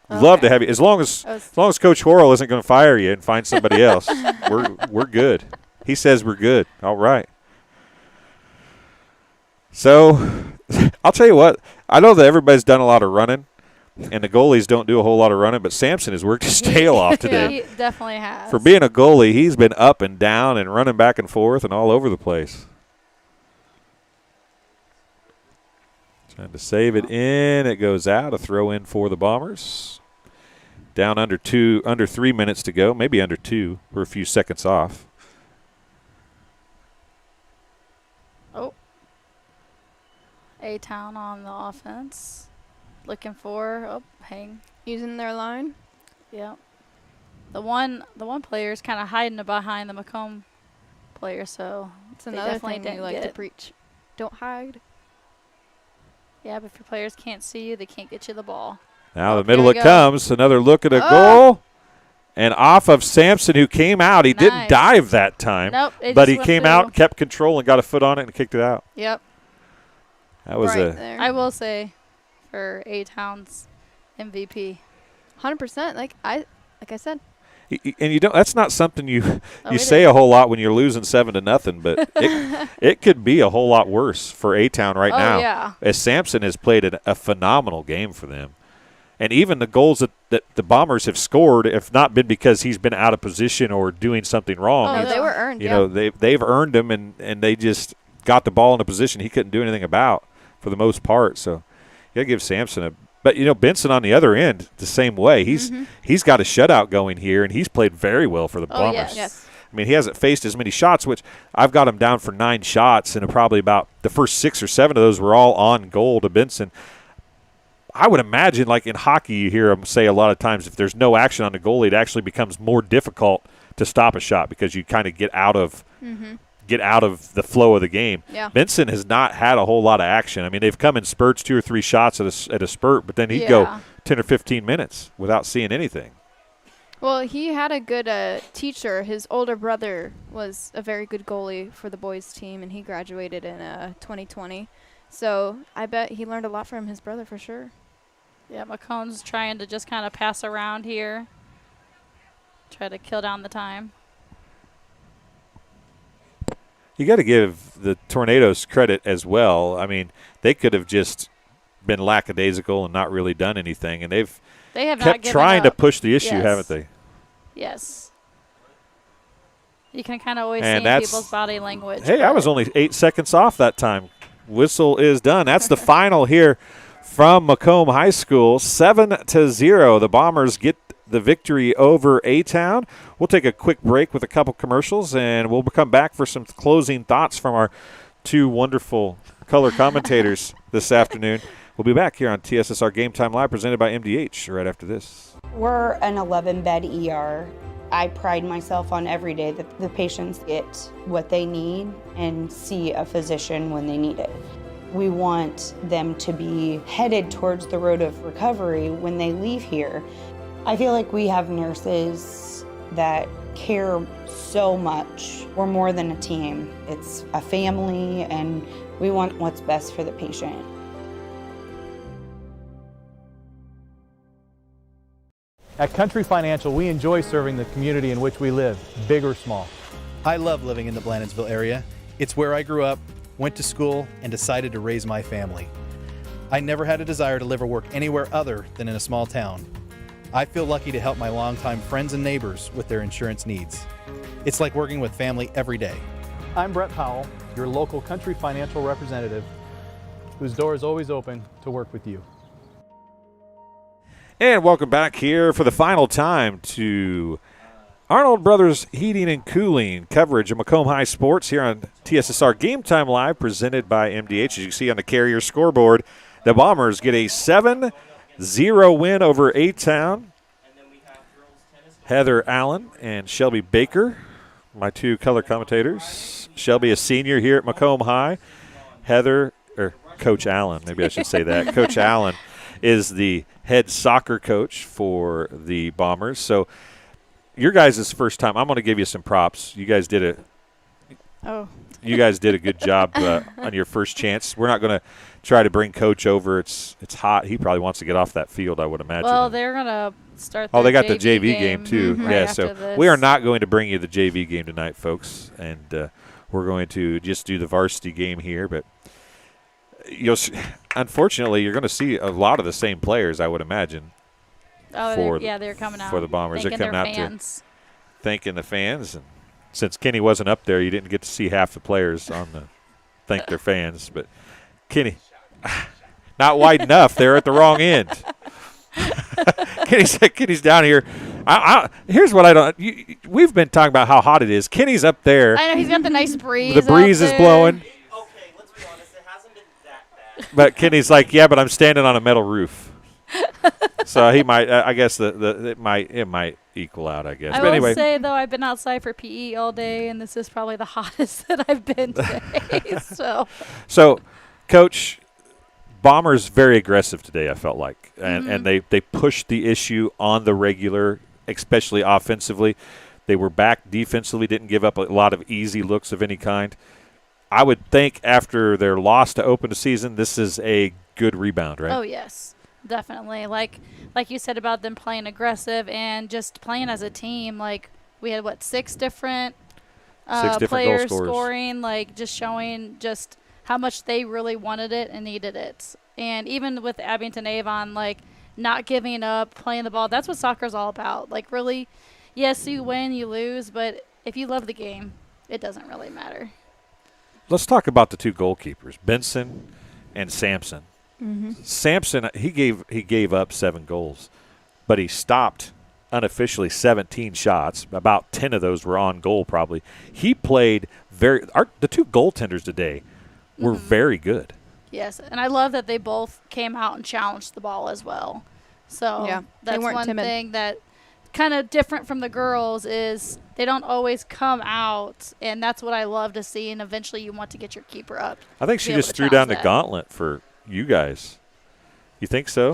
love to have you, as long as Coach Horrell isn't going to fire you and find somebody else. We're good. He says we're good. All right. So, I'll tell you what. I know that everybody's done a lot of running, and the goalies don't do a whole lot of running, but Sampson has worked his tail off today. he definitely has. For being a goalie, he's been up and down and running back and forth and all over the place. Trying to save it in. It goes out. A throw in for the Bombers. Down under 3 minutes to go, maybe under 2. We're a few seconds off. Oh. A-Town on the offense. Looking for, hang. using their line. Yeah. The one player is kind of hiding behind the Macomb player, so It's they another definitely thing you didn't like to get- preach. Don't hide. Yeah, but if your players can't see you, they can't get you the ball. Now the there middle we it go. comes. Another look at a goal. And off of Sampson, who came out. He didn't Nice. dive that time. Nope, it but just he went came through. out, kept control, and got a foot on it and kicked it out. Yep. That was Right there. I will say, for A-Town's MVP. 100%. Like I said. And you don't. That's not something you Oh, you it say is. a whole lot when you're losing 7-0, but it could be a whole lot worse for A-Town right Oh, now. yeah. As Sampson has played a phenomenal game for them, and even the goals that the Bombers have scored have not been because he's been out of position or doing something wrong. Oh, It's- they were earned. You yeah. know, they've earned them, and they just got the ball in a position he couldn't do anything about for the most part. So you got to give Sampson a. But, you know, Benson on the other end, the same way. He's got a shutout going here, and he's played very well for the Bombers. Yes. I mean, he hasn't faced as many shots, which I've got him down for 9 shots, and probably about the first 6 or 7 of those were all on goal to Benson. I would imagine, like in hockey, you hear them say a lot of times, if there's no action on the goalie, it actually becomes more difficult to stop a shot because you kind of get out of the flow of the game. Yeah. Benson has not had a whole lot of action. I mean, they've come in spurts, 2 or 3 shots at a spurt, but then he'd go Yeah. 10 or 15 minutes without seeing anything. Well, he had a good teacher. His older brother was a very good goalie for the boys' team, and he graduated in 2020. So I bet he learned a lot from his brother for sure. Yeah, Macomb's trying to just kind of pass around here. Try to kill down the time. You got to give the Tornadoes credit as well. I mean, they could have just been lackadaisical and not really done anything, and they've They have not kept given trying to up. push the issue, Yes. haven't they? Yes. You can kind of always And see in that's- people's body language. Hey, I but- was only 8 seconds off that time. Whistle is done. That's the final here from Macomb High School, 7-0. The Bombers get the victory over A-Town. We'll take a quick break with a couple commercials, and we'll come back for some closing thoughts from our 2 wonderful color commentators this afternoon. We'll be back here on TSSR Game Time Live, presented by MDH, right after this. We're an 11-bed ER. I pride myself on every day that the patients get what they need and see a physician when they need it. We want them to be headed towards the road of recovery when they leave here. I feel like we have nurses that care so much. We're more than a team. It's a family, and we want what's best for the patient. At Country Financial, we enjoy serving the community in which we live, big or small. I love living in the Blandonsville area. It's where I grew up, went to school, and decided to raise my family. I never had a desire to live or work anywhere other than in a small town. I feel lucky to help my longtime friends and neighbors with their insurance needs. It's like working with family every day. I'm Brett Powell, your local Country Financial representative, whose door is always open to work with you. And welcome back here for the final time to Arnold Brothers Heating and Cooling coverage of Macomb High Sports here on TSSR Game Time Live, presented by MDH. As you can see on the Carrier scoreboard, the Bombers get a 7-0 win over A-Town. Heather Allen and Shelby Baker, my two color commentators. Shelby, a senior here at Macomb High. Coach Allen, maybe I should say that. Coach Allen is the head soccer coach for the Bombers. So your guys' first time, I'm going to give you some props. You guys did You guys did a good job on your first chance. We're not going to try to bring Coach over. It's hot. He probably wants to get off that field, I would imagine. Well, they're going to start they got the JV game too. Right yeah, so we are not going to bring you the JV game tonight, folks. And we're going to just do the varsity game here. But unfortunately, you're going to see a lot of the same players, I would imagine. Oh, they're coming out for the Bombers. They're coming out fans. To thanking the fans. And since Kenny wasn't up there, you didn't get to see half the players on the thank their fans. But Kenny, not wide enough. They're at the wrong end. Kenny's down here. Here's what I don't. We've been talking about how hot it is. Kenny's up there. I know he's got the nice breeze. The breeze is blowing. Okay, let's be honest. It hasn't been that bad. But Kenny's like, yeah, but I'm standing on a metal roof. So he might. I guess it might equal out. I guess. I But will anyway, say though, I've been outside for PE all day, and this is probably the hottest that I've been today. So, Coach, Bombers very aggressive today, I felt like. And they pushed the issue on the regular, especially offensively. They were back defensively, didn't give up a lot of easy looks of any kind. I would think after their loss to open the season, this is a good rebound, right? Oh, yes, definitely. Like you said about them playing aggressive and just playing as a team. Like we had, 6 different players scoring, just showing just how much they really wanted it and needed it. And even with Abington Avon, not giving up, playing the ball, that's what soccer's all about. Really, yes, you win, you lose, but if you love the game, it doesn't really matter. Let's talk about the two goalkeepers, Benson and Sampson. Mm-hmm. Sampson, he gave up 7 goals, but he stopped unofficially 17 shots. About 10 of those were on goal probably. He played the two goaltenders today were very good. Yes, and I love that they both came out and challenged the ball as well. So yeah, that's one thing that kind of different from the girls is they don't always come out, and that's what I love to see, and eventually you want to get your keeper up. I think she just threw down the gauntlet for you guys. You think so?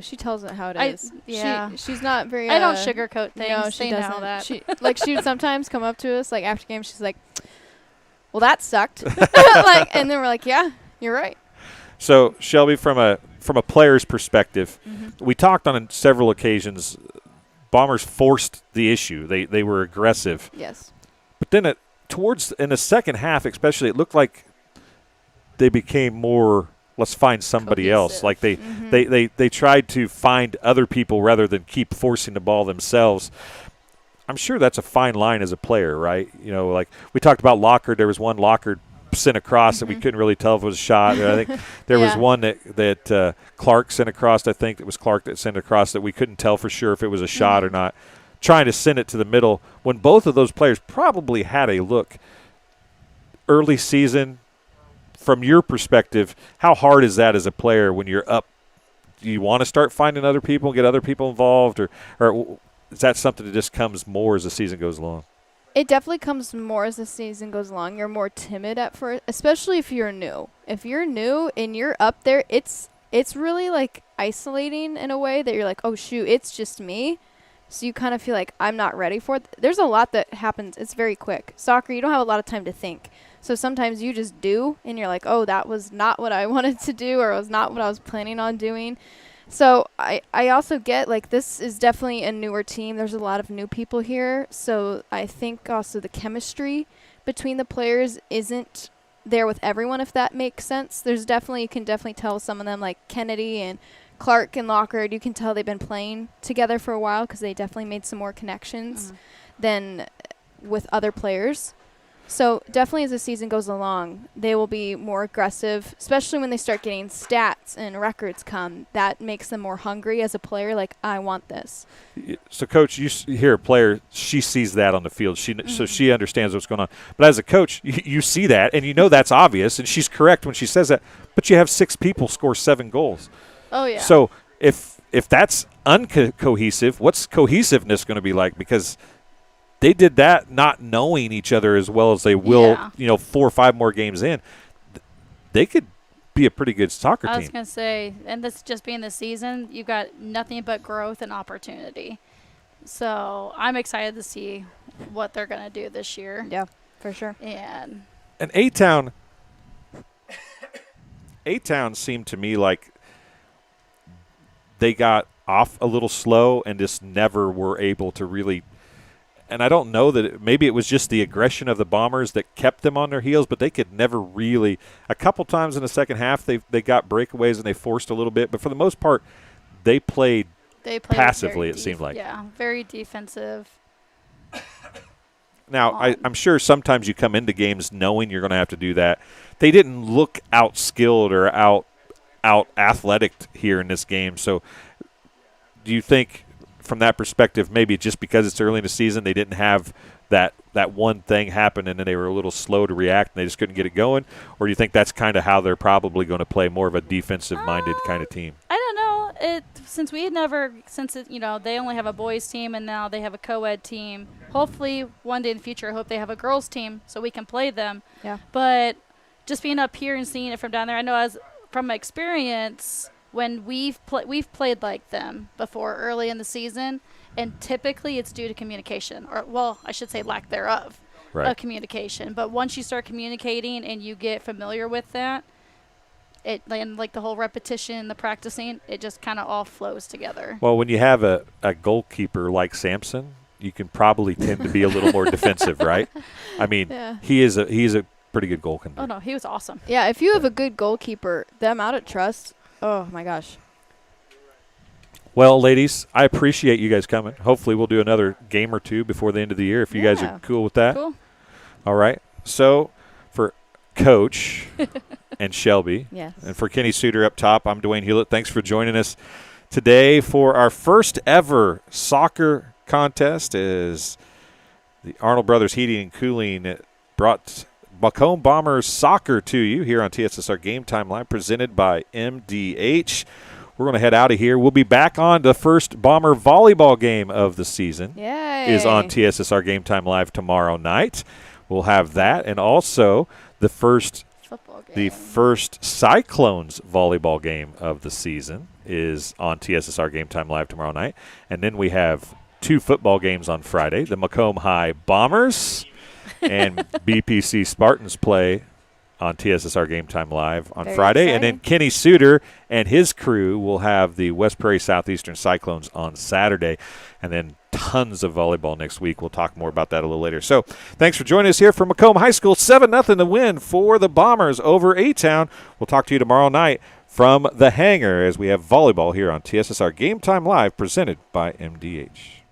She tells it how it is. Yeah. She's not very I don't sugarcoat things. No, she doesn't. know that. She would sometimes come up to us after games, she's like, well, that sucked. And then we're like, yeah, you're right. So, Shelby, from a player's perspective, we talked on several occasions, Bombers forced the issue. They were aggressive. Yes. But then in the second half especially, it looked like they became more, let's find somebody else. Like they tried to find other people rather than keep forcing the ball themselves. I'm sure that's a fine line as a player, right? We talked about Lockard. There was one Lockard sent across that we couldn't really tell if it was a shot. I think there was one that Clark sent across. I think it was Clark that sent across that we couldn't tell for sure if it was a shot or not. Trying to send it to the middle when both of those players probably had a look. Early season, from your perspective, how hard is that as a player when you're up? Do you want to start finding other people, get other people involved, or is that something that just comes more as the season goes along? It definitely comes more as the season goes along. You're more timid at first, especially if you're new. If you're new and you're up there, it's really isolating in a way that you're like, oh shoot, it's just me. So you kind of feel like I'm not ready for it. There's a lot that happens. It's very quick. Soccer, you don't have a lot of time to think. So sometimes you just do, and you're like, oh, that was not what I wanted to do, or it was not what I was planning on doing. So I also get, like, this is definitely a newer team. There's a lot of new people here. So I think also the chemistry between the players isn't there with everyone, if that makes sense. There's definitely, you can definitely tell some of them, like Kennedy and Clark and Lockard, you can tell they've been playing together for a while because they definitely made some more connections than with other players. So definitely as the season goes along, they will be more aggressive, especially when they start getting stats and records come. That makes them more hungry as a player, like, I want this. So, Coach, you hear a player, she sees that on the field. So she understands what's going on. But as a coach, you see that, and you know that's obvious, and she's correct when she says that. But you have 6 people score 7 goals. Oh, yeah. So if that's uncohesive, what's cohesiveness going to be like? Because they did that not knowing each other as well as they will, 4 or 5 more games in. They could be a pretty good soccer team. I was going to say, and this just being the season, you've got nothing but growth and opportunity. So I'm excited to see what they're going to do this year. Yeah, for sure. And A-Town seemed to me like they got off a little slow and just never were able to really – and I don't know that maybe it was just the aggression of the Bombers that kept them on their heels, but they could never really – a couple times in the second half they got breakaways and they forced a little bit. But for the most part, they played passively, it seemed like. Yeah, very defensive. Now, I'm sure sometimes you come into games knowing you're going to have to do that. They didn't look out-skilled or out-athletic here in this game. So do you think – from that perspective, maybe just because it's early in the season, they didn't have that one thing happen and then they were a little slow to react and they just couldn't get it going? Or do you think that's kind of how they're probably going to play, more of a defensive-minded kind of team? I don't know. They only have a boys team and now they have a co-ed team. Hopefully one day in the future, I hope they have a girls team so we can play them. Yeah. But just being up here and seeing it from down there, I know from experience – when we've played like them before early in the season, and typically it's due to communication, or, well, I should say lack thereof of communication. But once you start communicating and you get familiar with that, and like the whole repetition, the practicing, it just kind of all flows together. Well, when you have a goalkeeper like Sampson, you can probably tend to be a little more defensive, right? I mean, he's a pretty good goalkeeper. Oh, no, he was awesome. Yeah, if you have a good goalkeeper, the amount of trust – oh, my gosh. Well, ladies, I appreciate you guys coming. Hopefully we'll do another game or 2 before the end of the year if you guys are cool with that. Cool. All right. So for Coach and Shelby, yes, and for Kenny Suter up top, I'm Dwayne Hulett. Thanks for joining us today for our first ever soccer contest as the Arnold Brothers Heating and Cooling brought Macomb Bombers soccer to you here on TSSR Game Time Live, presented by MDH. We're going to head out of here. We'll be back on the first Bomber volleyball game of the season. Yay. Is on TSSR Game Time Live tomorrow night. We'll have that, and also the first Cyclones volleyball game of the season is on TSSR Game Time Live tomorrow night. And then we have 2 football games on Friday. The Macomb High Bombers and BPC Spartans play on TSSR Game Time Live on Friday. Exciting. And then Kenny Suter and his crew will have the West Prairie Southeastern Cyclones on Saturday. And then tons of volleyball next week. We'll talk more about that a little later. So thanks for joining us here from Macomb High School. 7-0 the win for the Bombers over A-Town. We'll talk to you tomorrow night from the hangar as we have volleyball here on TSSR Game Time Live, presented by MDH.